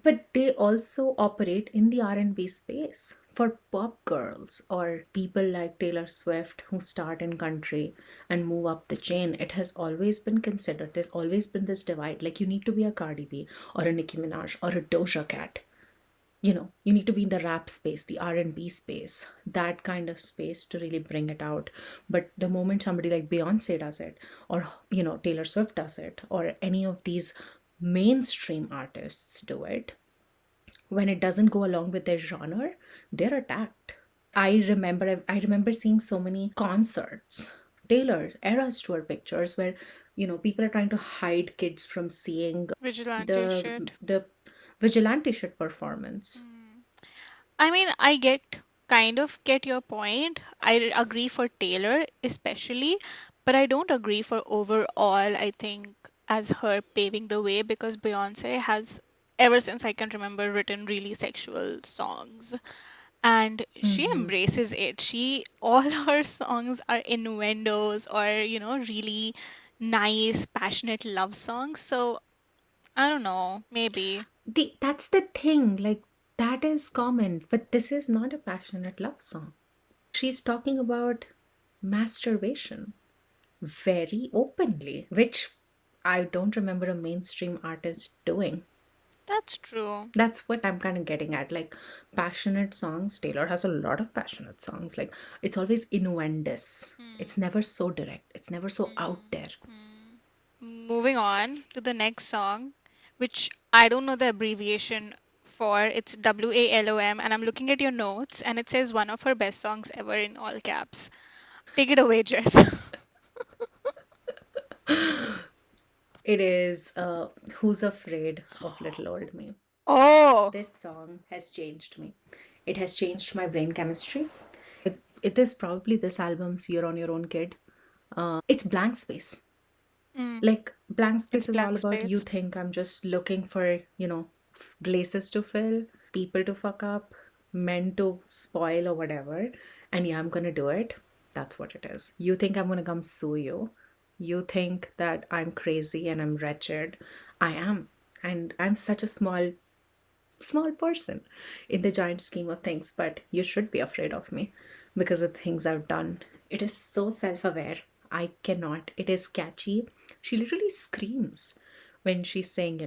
But they also operate in the R&B space for pop girls or people like Taylor Swift who start in country and move up the chain. It has always been considered, there's always been this divide, like you need to be a Cardi B or a Nicki Minaj or a Doja Cat. You need to be in the rap space, the R&B space, that kind of space to really bring it out. But the moment somebody like Beyonce does it, or Taylor Swift does it, or any of these mainstream artists do it, when it doesn't go along with their genre, they're attacked. I remember seeing so many concerts, Taylor Eras tour pictures where people are trying to hide kids from seeing Vigilante the shit. the vigilante shit performance. Hmm. I mean, kind of get your point. I agree for Taylor, especially, but I don't agree for overall, I think, as her paving the way because Beyonce has, ever since I can remember, written really sexual songs. And she embraces it. All her songs are innuendos or, really nice, passionate love songs. So I don't know, maybe. That's the thing, like that is common, but this is not a passionate love song. She's talking about masturbation very openly, which I don't remember a mainstream artist doing. That's true. That's what I'm kind of getting at. Like passionate songs, Taylor has a lot of passionate songs. Like it's always innuendous. Hmm. It's never so direct. It's never so out Hmm. there. Hmm. Moving on to the next song, which I don't know the abbreviation for. It's WALOM, and I'm looking at your notes, and it says one of her best songs ever in all caps. Take it away, Jess. It is Who's Afraid of Little Old Me. Oh, This song has changed me. It has changed my brain chemistry. It is probably this album's You're on Your Own Kid. It's blank space. mm, Like blank it's space is all blank about you space. think I'm just looking for, places to fill, people to fuck up, men to spoil or whatever. And yeah, I'm gonna do it. That's what it is. You think I'm gonna come sue you. You think that I'm crazy and I'm wretched. I am. And I'm such a small person in the giant scheme of things, but you should be afraid of me because of the things I've done. It is so self aware. I cannot. It is catchy. She literally screams when she's saying,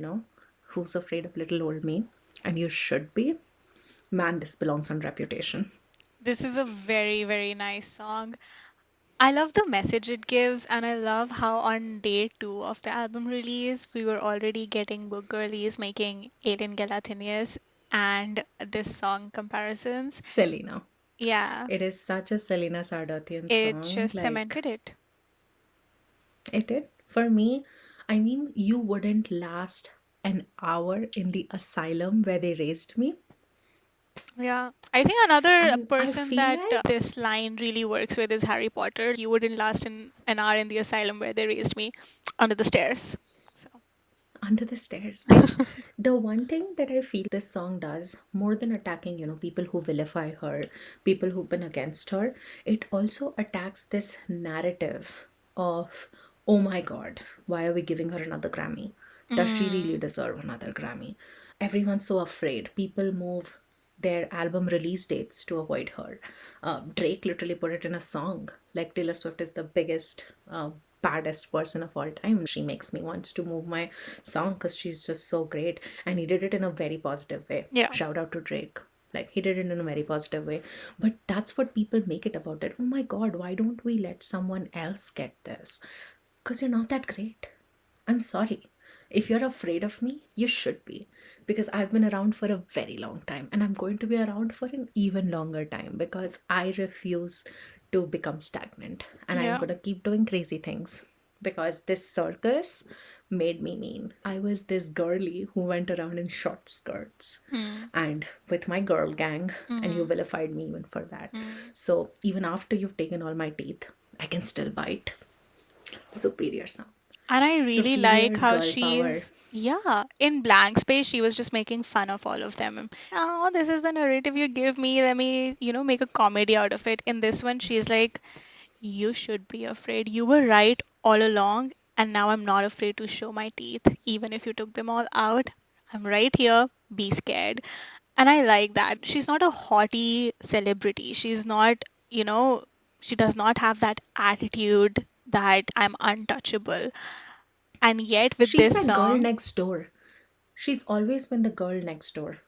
who's afraid of little old me? And you should be. Man, this belongs on Reputation. This is a very, very nice song. I love the message it gives, and I love how on day two of the album release, we were already getting book girlies making Alien Gelatinius and this song comparisons. Selena. Yeah, It is such a Selena Sardathian it song. just Like, cemented it. it did. For me, I mean, you wouldn't last an hour in the asylum where they raised me. Yeah, I think another And I person feel that like this line really works with is Harry Potter. You wouldn't last in an hour in the asylum where they raised me under the stairs. So, under the stairs. Like, the one thing that I feel this song does more than attacking, people who vilify her, people who've been against her, it also attacks this narrative of, oh my god, why are we giving her another Grammy? Does she really mm, deserve another Grammy? Everyone's so afraid. People move their album release dates to avoid her. Drake literally put it in a song. Like, Taylor Swift is the biggest, baddest person of all time. She makes me want to move my song because she's just so great. And he did it in a very positive way. yeah, Shout out to Drake. Like, he did it in a very positive way. But that's what people make it about it. Oh my god, why don't we let someone else get this? Because you're not that great. I'm sorry. If you're afraid of me, you should be. Because I've been around for a very long time and I'm going to be around for an even longer time because I refuse to become stagnant and I'm yeah. going to keep doing crazy things because this circus made me mean. I was this girly who went around in short skirts Mm, and with my girl gang, and you mm-hmm, vilified me even for that. mm. So even after you've taken all my teeth, I can still bite. Superior sound. And I really like Superior how girl power. she's, yeah, in blank space, she was just making fun of all of them. Oh, this is the narrative you give me. Let me, make a comedy out of it. In this one, she's like, you should be afraid. You were right all along, and now I'm not afraid to show my teeth. Even if you took them all out, I'm right here. Be scared. And I like that. She's not a haughty celebrity. She's not, she does not have that attitude that I'm untouchable. And yet, with She's this that girl song, next door. She's always been the girl next door.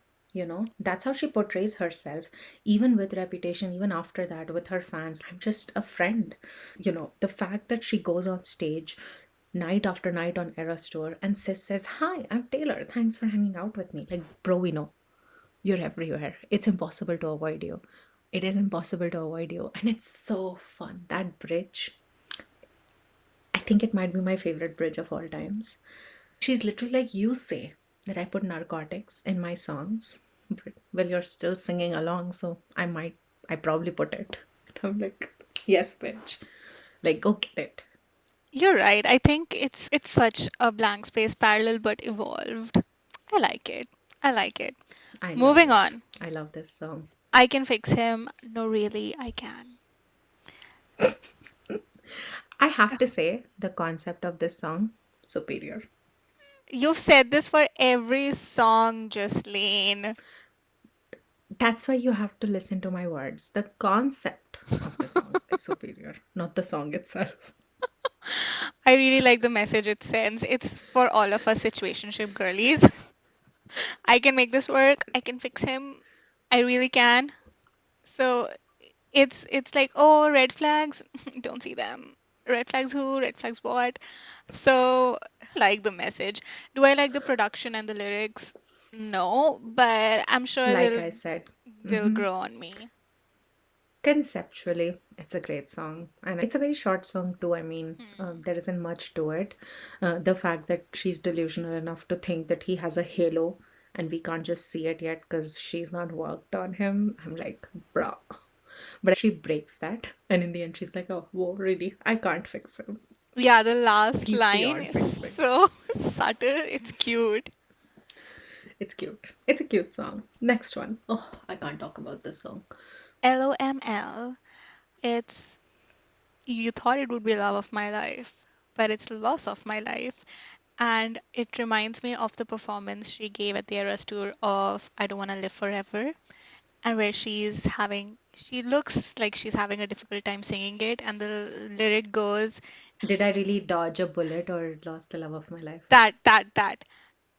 That's how she portrays herself, even with Reputation, even after that, with her fans. I'm just a friend. The fact that she goes on stage night after night on Eras Tour and says, hi, I'm Taylor. Thanks for hanging out with me. Like, bro, we know you're everywhere. It's impossible to avoid you. It is impossible to avoid you. And it's so fun. That bridge, I think it might be my favorite bridge of all times. She's literally like, you say that I put narcotics in my songs, but well, you're still singing along, so I probably put it. And I'm like, yes, bitch. Like, go get it. you're right. I think it's such a blank space parallel but evolved. I like it. I like it. I love Moving it. on. I love this song. I can fix him. No, really, I can. I have to say, the concept of this song, superior. You've said this for every song, Jasleen. That's why you have to listen to my words. The concept of the song is superior, not the song itself. I really like the message it sends. It's for all of us situationship girlies. I can make this work. I can fix him. I really can. So it's like, oh, red flags, don't see them. Red flags who? Red flags what? So like the message. Do I like the production and the lyrics? No, but I'm sure Like they'll I said, they'll grow on me. conceptually, it's a great song. And it's a very short song, too. I mean, Hmm. there isn't much to it. The fact that she's delusional enough to think that he has a halo and we can't just see it yet because she's not worked on him, I'm like, bruh. But she breaks that. And in the end, she's like, oh, whoa, really? I can't fix him. Yeah, the last He's line beyond is fixing. so subtle. It's cute. It's cute. It's a cute song. Next one. Oh, I can't talk about this song. LOML. It's you thought it would be love of my life, but it's loss of my life. And it reminds me of the performance she gave at the Eras tour of I Don't Want to Live Forever, and where she's having She looks like she's having a difficult time singing it, and the lyric goes Did I really dodge a bullet or lost the love of my life? that.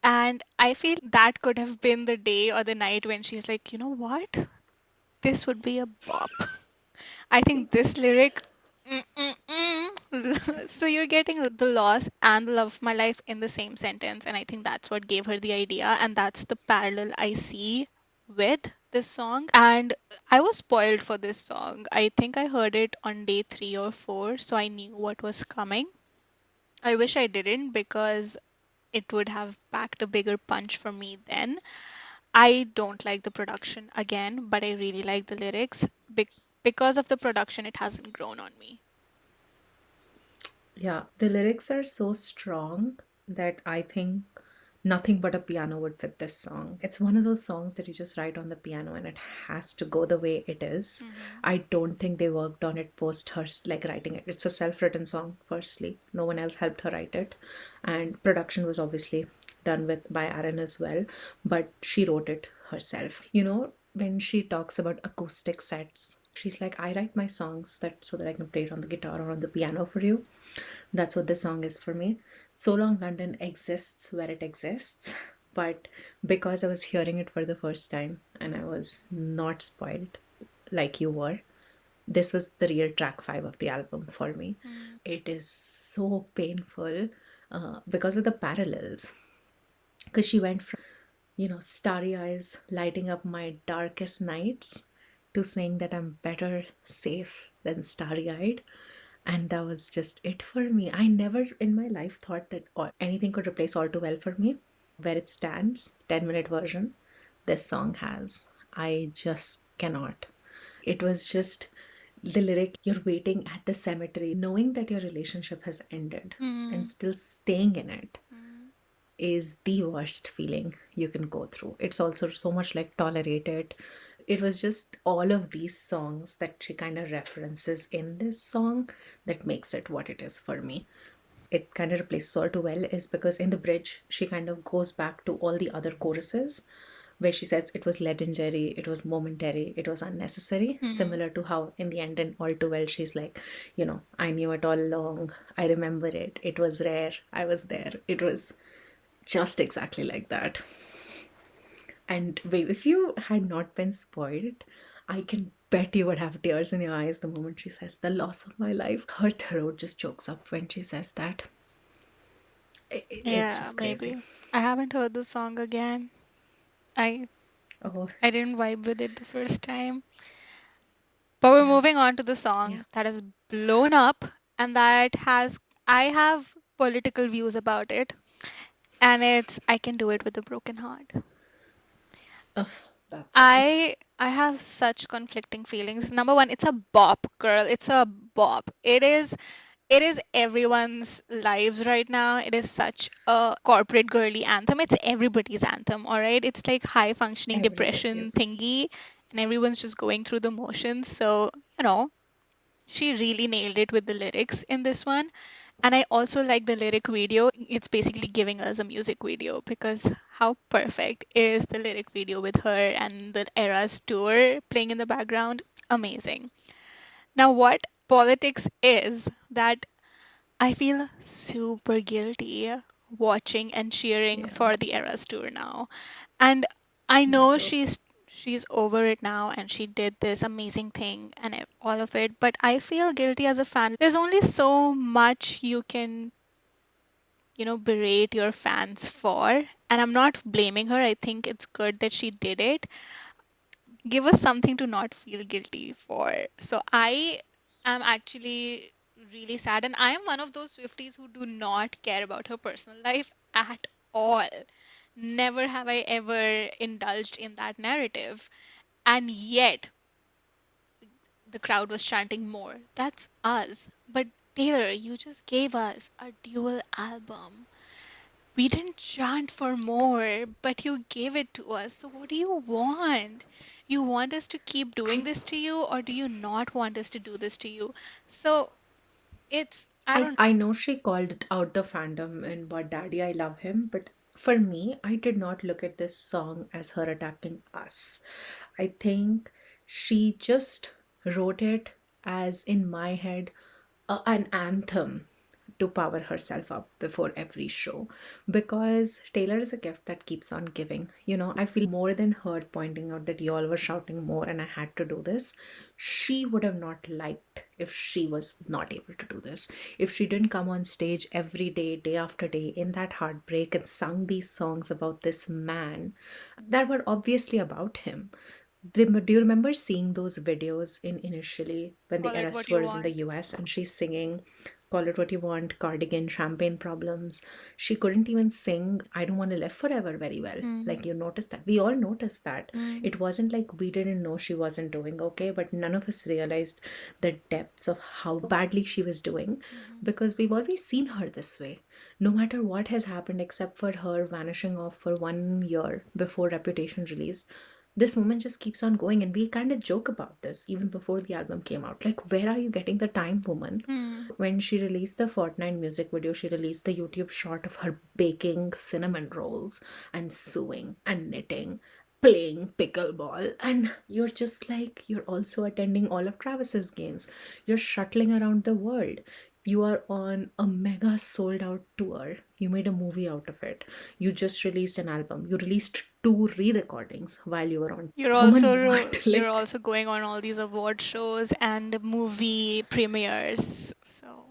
And I feel that could have been the day or the night when she's like, you know what? This would be a bop. I think this lyric. So you're getting the loss and the love of my life in the same sentence, and I think that's what gave her the idea, and that's the parallel I see with this song. And I was spoiled for this song. I think I heard it on day 3 or 4, so I knew what was coming. I wish I didn't because it would have packed a bigger punch for me then. I don't like the production again, but I really like the lyrics. Because of the production, it hasn't grown on me. Yeah, the lyrics are so strong that I think nothing but a piano would fit this song. It's one of those songs that you just write on the piano and it has to go the way it is. Hmm. I don't think they worked on it post her like writing it. It's a self-written song firstly. No one else helped her write it. And production was obviously done with by Aaron as well, but she wrote it herself. When she talks about acoustic sets, she's like, I write my songs that so that I can play it on the guitar or on the piano for you. That's what this song is for me. So Long London exists where it exists, but because I was hearing it for the first time and I was not spoiled like you were, this was the real track 5 of the album for me. Mm. It is so painful because of the parallels. Because she went from, starry eyes lighting up my darkest nights to saying that I'm better safe than starry eyed. And that was just it for me. I never in my life thought that anything could replace All Too Well for me. Where it stands, 10-minute version, this song has. I just cannot. It was just the lyric, you're waiting at the cemetery, knowing that your relationship has ended and Mm. still staying in it Mm. is the worst feeling you can go through. It's also so much like Tolerate It. It was just all of these songs that she kind of references in this song that makes it what it is for me. It kind of replaces All Too Well is because in the bridge, she kind of goes back to all the other choruses where she says it was legendary, it was momentary, it was unnecessary. Mm. Similar to how in the end in All Too Well, she's like, I knew it all along, I remember it, it was rare, I was there. It was just exactly like that. And wait, if you had not been spoiled, I can bet you would have tears in your eyes the moment she says, the loss of my life. Her throat just chokes up when she says that. It's Yeah, just crazy. maybe. I haven't heard the song again. I Oh, I didn't vibe with it the first time. But we're yeah. moving on to the Yeah. song that has blown up and that has I have political views about it, and it's I Can Do It With a Broken Heart. Oh, that song. I have such conflicting feelings. Number one, it's a bop, girl. It's a bop. It is everyone's lives right now. It is such a corporate girly anthem. It's everybody's anthem, all right? It's like high functioning depression Everybody's. thingy, and everyone's just going through the motions. So, you know, she really nailed it with the lyrics in this one. And I also like the lyric video. It's basically giving us a music video because how perfect is the lyric video with her and the Eras tour playing in the background? Amazing. Now, what politics is that I feel super guilty watching and cheering Yeah, for the Eras tour now. And I me know too. she's over it now and she did this amazing thing and all of it, but I feel guilty as a fan. There's only so much you can, berate your fans for. And I'm not blaming her. I think it's good that she did it. Give us something to not feel guilty for. So I am actually really sad. And I am one of those Swifties who do not care about her personal life at all. Never have I ever indulged in that narrative. And yet, the crowd was chanting more. That's us. But Taylor, you just gave us a dual album. We didn't chant for more, but you gave it to us. So what do you want? You want us to keep doing I this to you, or do you not want us to do this to you? So I I don't. I know she called out the fandom in But Daddy I Love Him, but for me, I did not look at this song as her attacking us. I think She just wrote it as, in my head, an anthem to power herself up before every show, because Taylor is a gift that keeps on giving. I feel more than her pointing out that y'all were shouting more and I had to do this. She would have not liked if she was not able to do this. If she didn't come on stage every day, day after day, in that heartbreak and sung these songs about this man that were obviously about him. Do you remember seeing those videos in initially when the Call it arrest what you was in the want. US and she's singing Call It What You Want, Cardigan, Champagne Problems? She couldn't even sing I Don't Want to Live Forever very well. Mm, Like, you noticed that. We all noticed that. mm, It wasn't like we didn't know she wasn't doing okay, but none of us realized the depths of how badly she was doing, mhm. because we've always seen her this way. No matter what has happened, except for her vanishing off for 1 year before Reputation released, this moment just keeps on going. And we kind of joke about this even before the album came out, like, where are you getting the time, woman? Mm. When she released the Fortnite music video, she released the YouTube shot of her baking cinnamon rolls and sewing and knitting, playing pickleball, and you're just like, you're also attending all of Travis's games, you're shuttling around the world, you are on a mega sold out tour, you made a movie out of it, you just released an album, you released two re-recordings while you were on. Woman, what? You're Like, also going on all these award shows and movie premieres. So,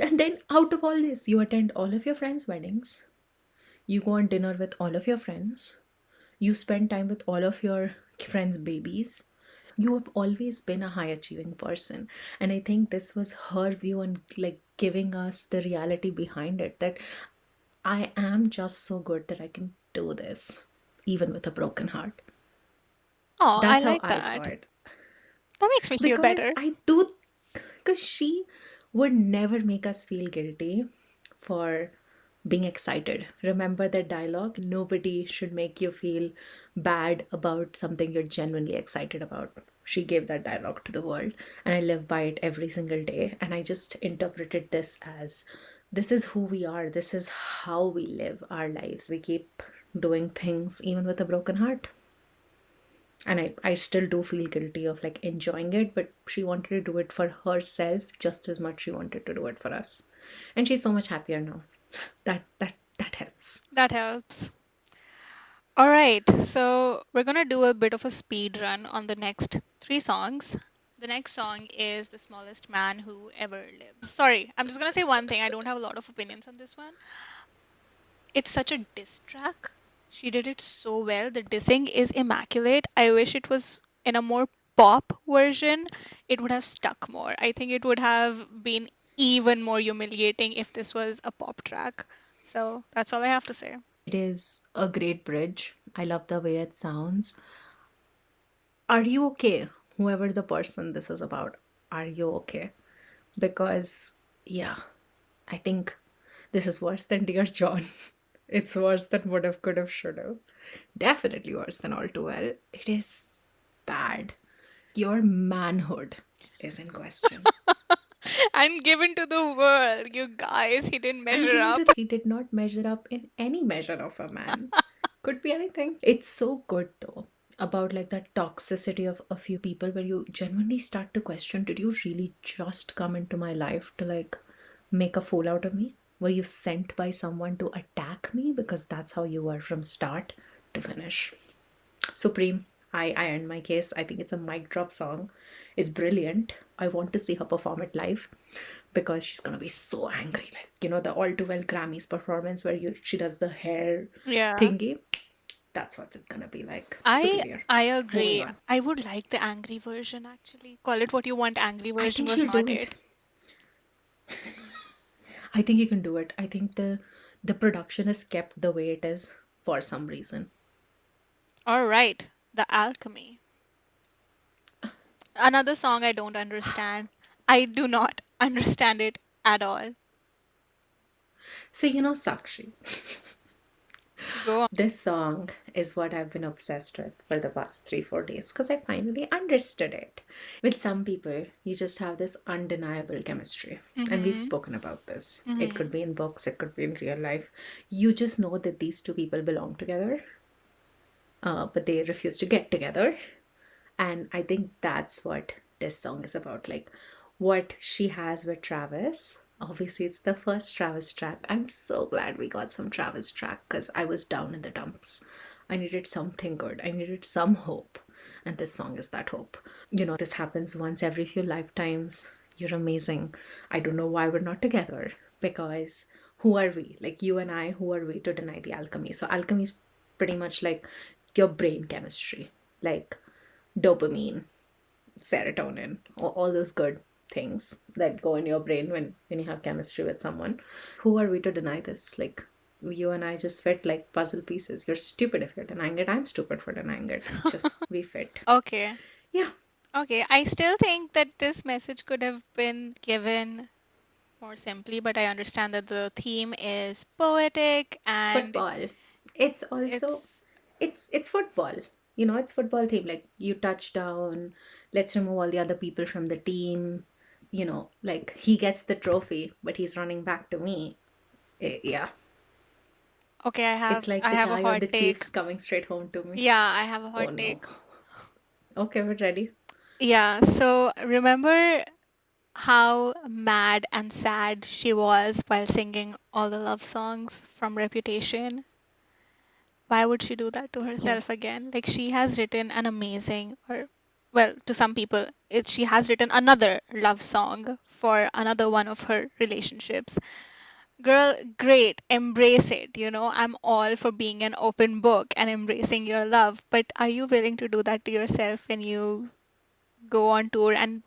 and then out of all this, you attend all of your friends' weddings, you go on dinner with all of your friends, you spend time with all of your friends' babies. You have always been a high achieving person. And I think this was her view on, like, giving us the reality behind it, that I am just so good that I can do this, even with a broken heart. oh, I That's how like I saw that. it. That makes me feel Because better. I do, because she would never make us feel guilty for being excited. Remember that dialogue? Nobody should make you feel bad about something you're genuinely excited about. She gave that dialogue to the world, and I live by it every single day. And I just interpreted this as, this is who we are, this is how we live our lives. We keep doing things even with a broken heart. And I still do feel guilty of, like, enjoying it, but she wanted to do it for herself just as much she wanted to do it for us, and she's so much happier now. That helps. That helps. All right, so we're gonna do a bit of a speed run on the next three songs. The next song is The Smallest Man Who Ever Lived. Sorry, I'm just gonna say one thing. I don't have a lot of opinions on this one. It's such a diss track. She did it so well. The dissing is immaculate. I wish it was in a more pop version. It would have stuck more. I think it would have been even more humiliating if this was a pop track. So that's all I have to say. It is a great bridge. I love the way it sounds. Are you okay, whoever the person this is about? Are you okay? Because, yeah, I think this is worse than Dear John. It's worse than Would Have, Could Have, Should Have. Definitely worse than All Too Well. It is bad. Your manhood is in question. And given to the world, you guys, he didn't And measure given to up. the, he did not measure up in any measure of a man. Could be anything. It's so good though, about, like, that toxicity of a few people where you genuinely start to question, did you really just come into my life to, like, make a fool out of me? Were you sent by someone to attack me? Because that's how you were from start to finish. Supreme. I earned my case. I think it's a mic drop song. It's brilliant. I want to see her perform it live, because she's gonna be so angry. Like, the All Too Well Grammys performance where she does the hair Yeah. thingy. That's what it's gonna be like. I Superior. I Moving agree. on. I would like the angry version actually. Call it what you want, angry I version think was she'll do not it. it. I think you can do it. I think the production is kept the way it is for some reason. All right, The Alchemy. Another song I don't understand. I do not understand it at all. So, Sakshi, Go on. this song is what I've been obsessed with for the past 3, 4 days, because I finally understood it. With some people, you just have this undeniable chemistry. And we've Mm-hmm. spoken about this. It Mm-hmm. could be in books, it could be in real life. You just know that these two people belong together, but they refuse to get together. And I think that's what this song is about. Like what she has with Travis. Obviously, it's the first Travis track. I'm so glad we got some Travis track because I was down in the dumps. I needed something good. I needed some hope. And this song is that hope. This happens once every few lifetimes. You're amazing. I don't know why we're not together because who are we? Like you and I, who are we to deny the alchemy? So, alchemy is pretty much like your brain chemistry, like dopamine, serotonin, all those good things that go in your brain when you have chemistry with someone. Who are we to deny this? Like you and I just fit like puzzle pieces. You're stupid if you're denying it. I'm stupid for denying it. Just we fit. Okay. Yeah. Okay. I still think that this message could have been given more simply, but I understand that the theme is poetic and Football. It's also it's it's football. It's football theme. Like you touchdown, let's remove all the other people from the team. Like he gets the trophy, but he's running back to me. Yeah. okay. I It's have like I the have a guy on hot the take. Chiefs coming straight home to me. Yeah, I have a Oh hot no. take. Okay, we're ready. Yeah, so remember how mad and sad she was while singing all the love songs from Reputation? Why would she do that to Yeah. herself again? Like she has written an amazing, or well, to some people, she has written another love song for another one of her relationships. Girl, great, embrace it. I'm all for being an open book and embracing your love, but are you willing to do that to yourself when you go on tour? And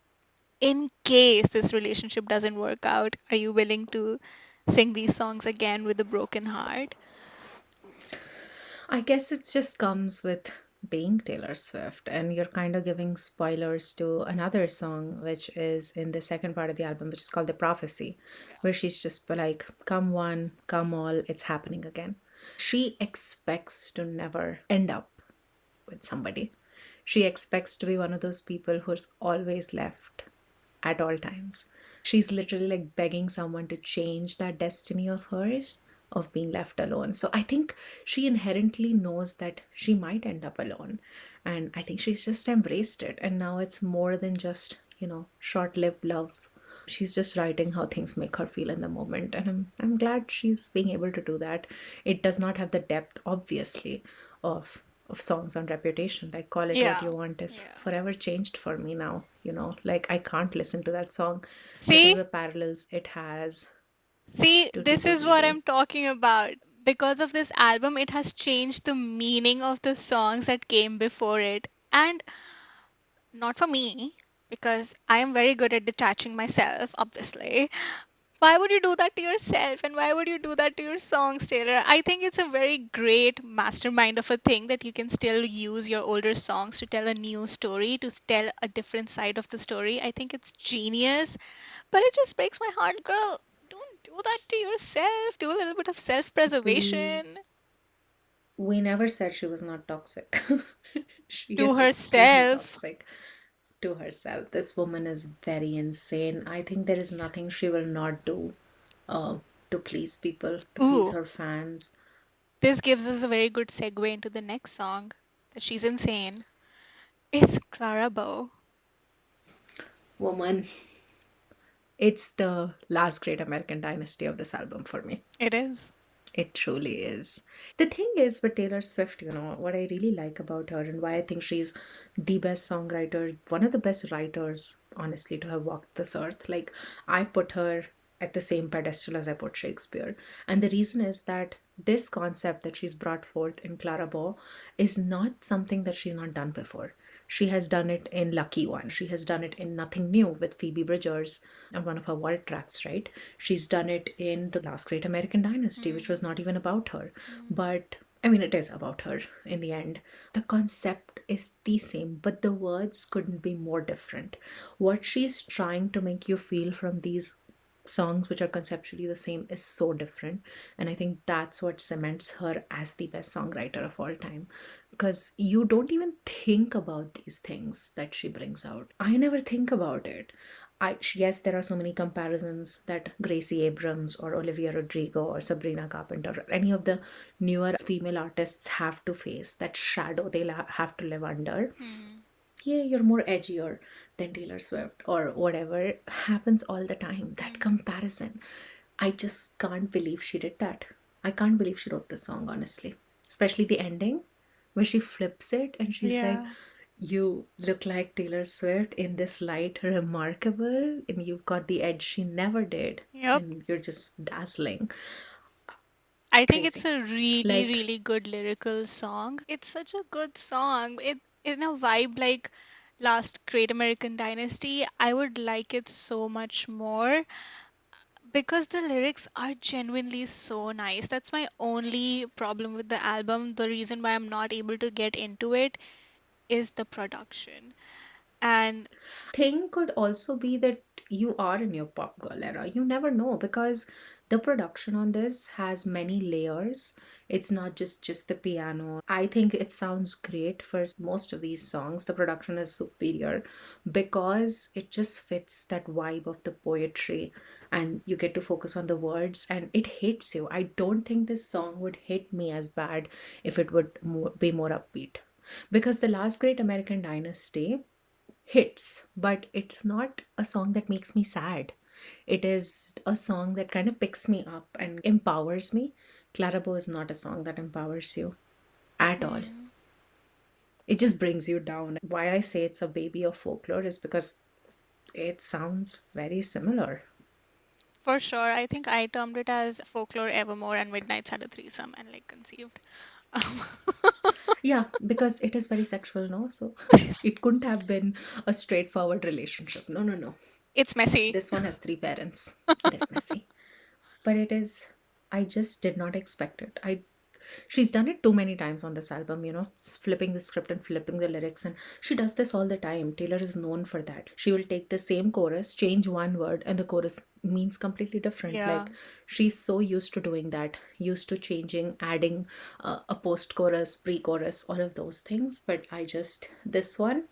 in case this relationship doesn't work out, are you willing to sing these songs again with a broken heart? I guess it just comes with being Taylor Swift, and you're kind of giving spoilers to another song, which is in the second part of the album, which is called The Prophecy, Yeah. where she's just like, come one, come all, it's happening again. She expects to never end up with somebody. She expects to be one of those people who's always left at all times. She's literally like begging someone to change that destiny of hers of being left alone. So I think she inherently knows that she might end up alone. And I think she's just embraced it. And now it's more than just, short lived love. She's just writing how things make her feel in the moment. And I'm glad she's being able to do that. It does not have the depth, obviously, of songs on Reputation. Like Call It What Yeah. You Want is Yeah. forever changed for me now. Like I can't listen to that song because See? of the parallels it has See, to this Too is what Needy. I'm talking about. Because of this album, it has changed the meaning of the songs that came before it. And not for me, because I am very good at detaching myself, obviously. Why would you do that to yourself, and why would you do that to your songs, Taylor? I think it's a very great mastermind of a thing that you can still use your older songs to tell a new story, to tell a different side of the story. I think it's genius, but it just breaks my heart, girl. Don't do that to yourself. Do a little bit of self We preservation. we never said she was not toxic. She To is extremely herself. toxic to herself. This woman is very insane. I think there is nothing she will not do uh, to please people, to please Ooh, her fans. this gives us a very good segue into the next song that she's insane. It's Clara Bow. Woman, it's the last great American dynasty of this album for me. It is. It truly is. The thing is with Taylor Swift, what I really like about her and why I think she's the best songwriter, one of the best writers, honestly, to have walked this earth. Like, I put her at the same pedestal as I put Shakespeare. And the reason is that this concept that she's brought forth in Clara Bow is not something that she's not done before. She has done it in Lucky One. She has done it in Nothing New with Phoebe Bridgers on one of her vault tracks, right? She's done it in The Last Great American Dynasty, which was Mm, not even about her. mm, But I mean, it is about her in the end. The concept is the same, but the words couldn't be more different. What she's trying to make you feel from these songs, which are conceptually the same, is so different. And I think that's what cements her as the best songwriter of all time. Because you don't even think about these things that she brings out. I never think about it. Yes, there are so many comparisons that Gracie Abrams or Olivia Rodrigo or Sabrina Carpenter or any of the newer female artists have to face, that shadow they'll have to live under. mm. yeah, you're more edgier than Taylor Swift or whatever, happens all the time. That comparison. I just can't believe she did that. I can't believe she wrote this song, honestly. Especially the ending where she flips it and she's like, Yeah. you look like Taylor Swift in this light, remarkable, and you've got the edge she never did, Yep. and you're just dazzling. I think it's Crazy. a really, Like, really good lyrical song. It's such a good song. It in a vibe like last Great American Dynasty. I would like it so much more because the lyrics are genuinely so nice. That's my only problem with the album. The reason why I'm not able to get into it is the production. And thing could also be that you are in your pop girl era. You never know because the production on this has many layers. It's not just the piano. I think it sounds great for most of these songs. The production is superior because it just fits that vibe of the poetry, and you get to focus on the words and it hits you. I don't think this song would hit me as bad if it would be more upbeat, because the last great American dynasty hits, but it's not a song that makes me sad. It is a song that kind of picks me up and empowers me. Clarabo is not a song that empowers you at all. mm, It just brings you down. Why I say it's a baby of folklore is because it sounds very similar. for sure, I think I termed it as Folklore Evermore and Midnight's had a threesome and like conceived. Yeah, because it is very sexual, no? So it couldn't have been a straightforward relationship. No, no, no. It's messy. This one has three parents. It is messy. But it is, I just did not expect it. I She's done it too many times on this album, flipping the script and flipping the lyrics, and she does this all the time. Taylor is known for that. She will take the same chorus, change one word, and the chorus means completely different. Yeah. Like, she's so used to doing that, used to changing, adding a post chorus, pre chorus, all of those things. But I just, this one,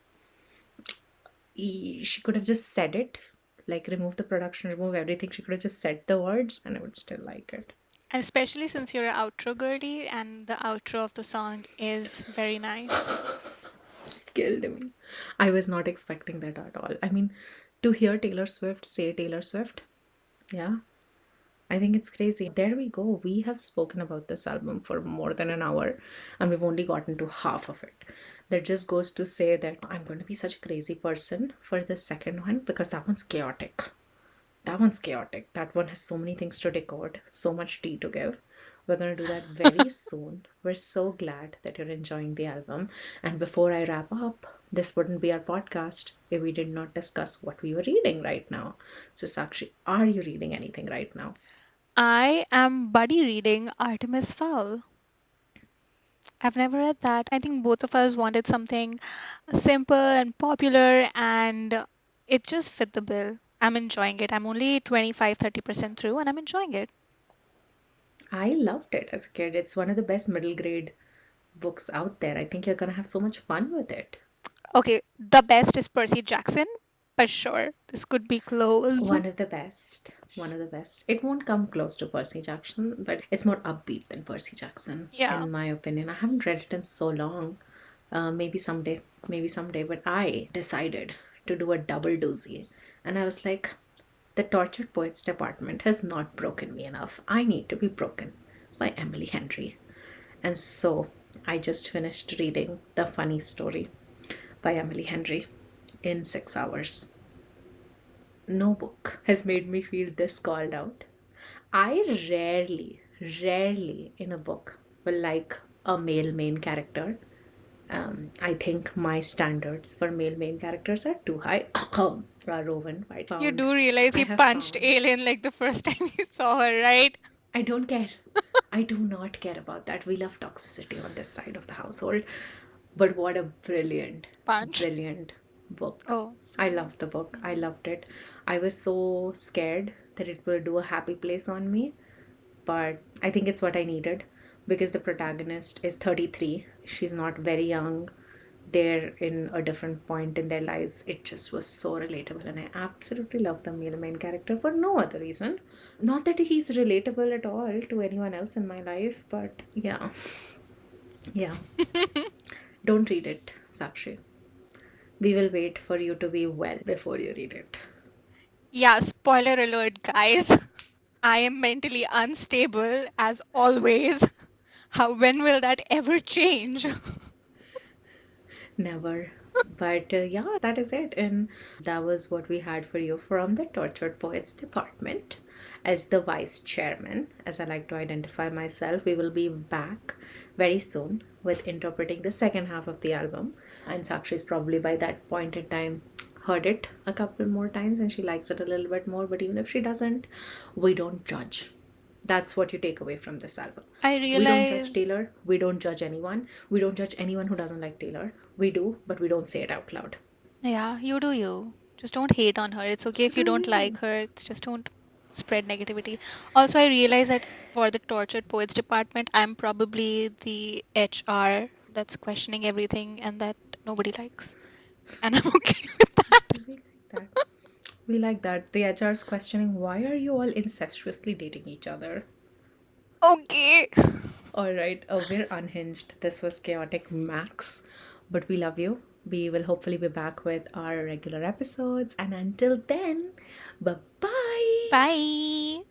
she could have just said it, like remove the production, remove everything. She could have just said the words and I would still like it. And especially since you're an outro girly and the outro of the song is very nice. Killed me. I was not expecting that at all. I mean, to hear Taylor Swift say Taylor Swift, yeah, I think it's crazy. There we go. We have spoken about this album for more than an hour and we've only gotten to half of it. That just goes to say that I'm going to be such a crazy person for the second one because that one's chaotic. That one's chaotic. That one has so many things to decode, so much tea to give. We're going to do that very soon. We're so glad that you're enjoying the album. And before I wrap up, this wouldn't be our podcast if we did not discuss what we were reading right now. So, Sakshi, are you reading anything right now? I am buddy reading Artemis Fowl. I've never read that. I think both of us wanted something simple and popular, and it just fit the bill. I'm enjoying it. I'm only 25-30% through, and I'm enjoying it. I loved it as a kid. It's one of the best middle grade books out there. I think you're going to have so much fun with it. Okay, the best is Percy Jackson, but sure, this could be close. One of the best. One of the best. It won't come close to Percy Jackson, but it's more upbeat than Percy Jackson, Yeah. in my opinion. I haven't read it in so long. Maybe someday. Maybe someday. But I decided to do a double doozy. And I was like, the Tortured Poets Department has not broken me enough. I need to be broken by Emily Henry. And so I just finished reading The Funny Story by Emily Henry in 6 hours. No book has made me feel this called out. I rarely in a book will like a male main character. I think my standards for male main characters are too high. Rowan, You do realize I he have punched found. Alien like the first time you saw her, right? I don't care. I do not care about that. We love toxicity on this side of the household. But what a brilliant, Punch. brilliant book. Oh, I sweet. loved the book. I Mm. loved it. I was so scared that it will do a happy place on me, but I think it's what I needed because the protagonist is 33. She's not very young. They're in a different point in their lives. It just was so relatable, and I absolutely love the male main character for no other reason. Not that he's relatable at all to anyone else in my life, but yeah, yeah. Don't read it, Sakshi. We will wait for you to be well before you read it. Yeah, spoiler alert, guys. I am mentally unstable as always. When will that ever change? Never. But yeah, that is it. And that was what we had for you from the Tortured Poets Department. As the vice chairman, as I like to identify myself, we will be back very soon with interpreting the second half of the album. And Sakshi's probably by that point in time heard it a couple more times and she likes it a little bit more. But even if she doesn't, we don't judge. That's what you take away from this album. I We don't judge realize, Taylor. We don't judge anyone. We don't judge anyone who doesn't like Taylor. We do, but we don't say it out loud. yeah, you do you. Just don't hate on her. It's okay if you Do don't like you? her. It's just don't spread negativity. Also, I realize that for the Tortured Poets department, I'm probably the HR that's questioning everything and that nobody likes. And I'm okay with that. We like that. We like that. The HR's questioning why are you all incestuously dating each other? Okay. All right, we're unhinged. This was Chaotic Max, but we love you. We will hopefully be back with our regular episodes, and until then, bye bye. Bye.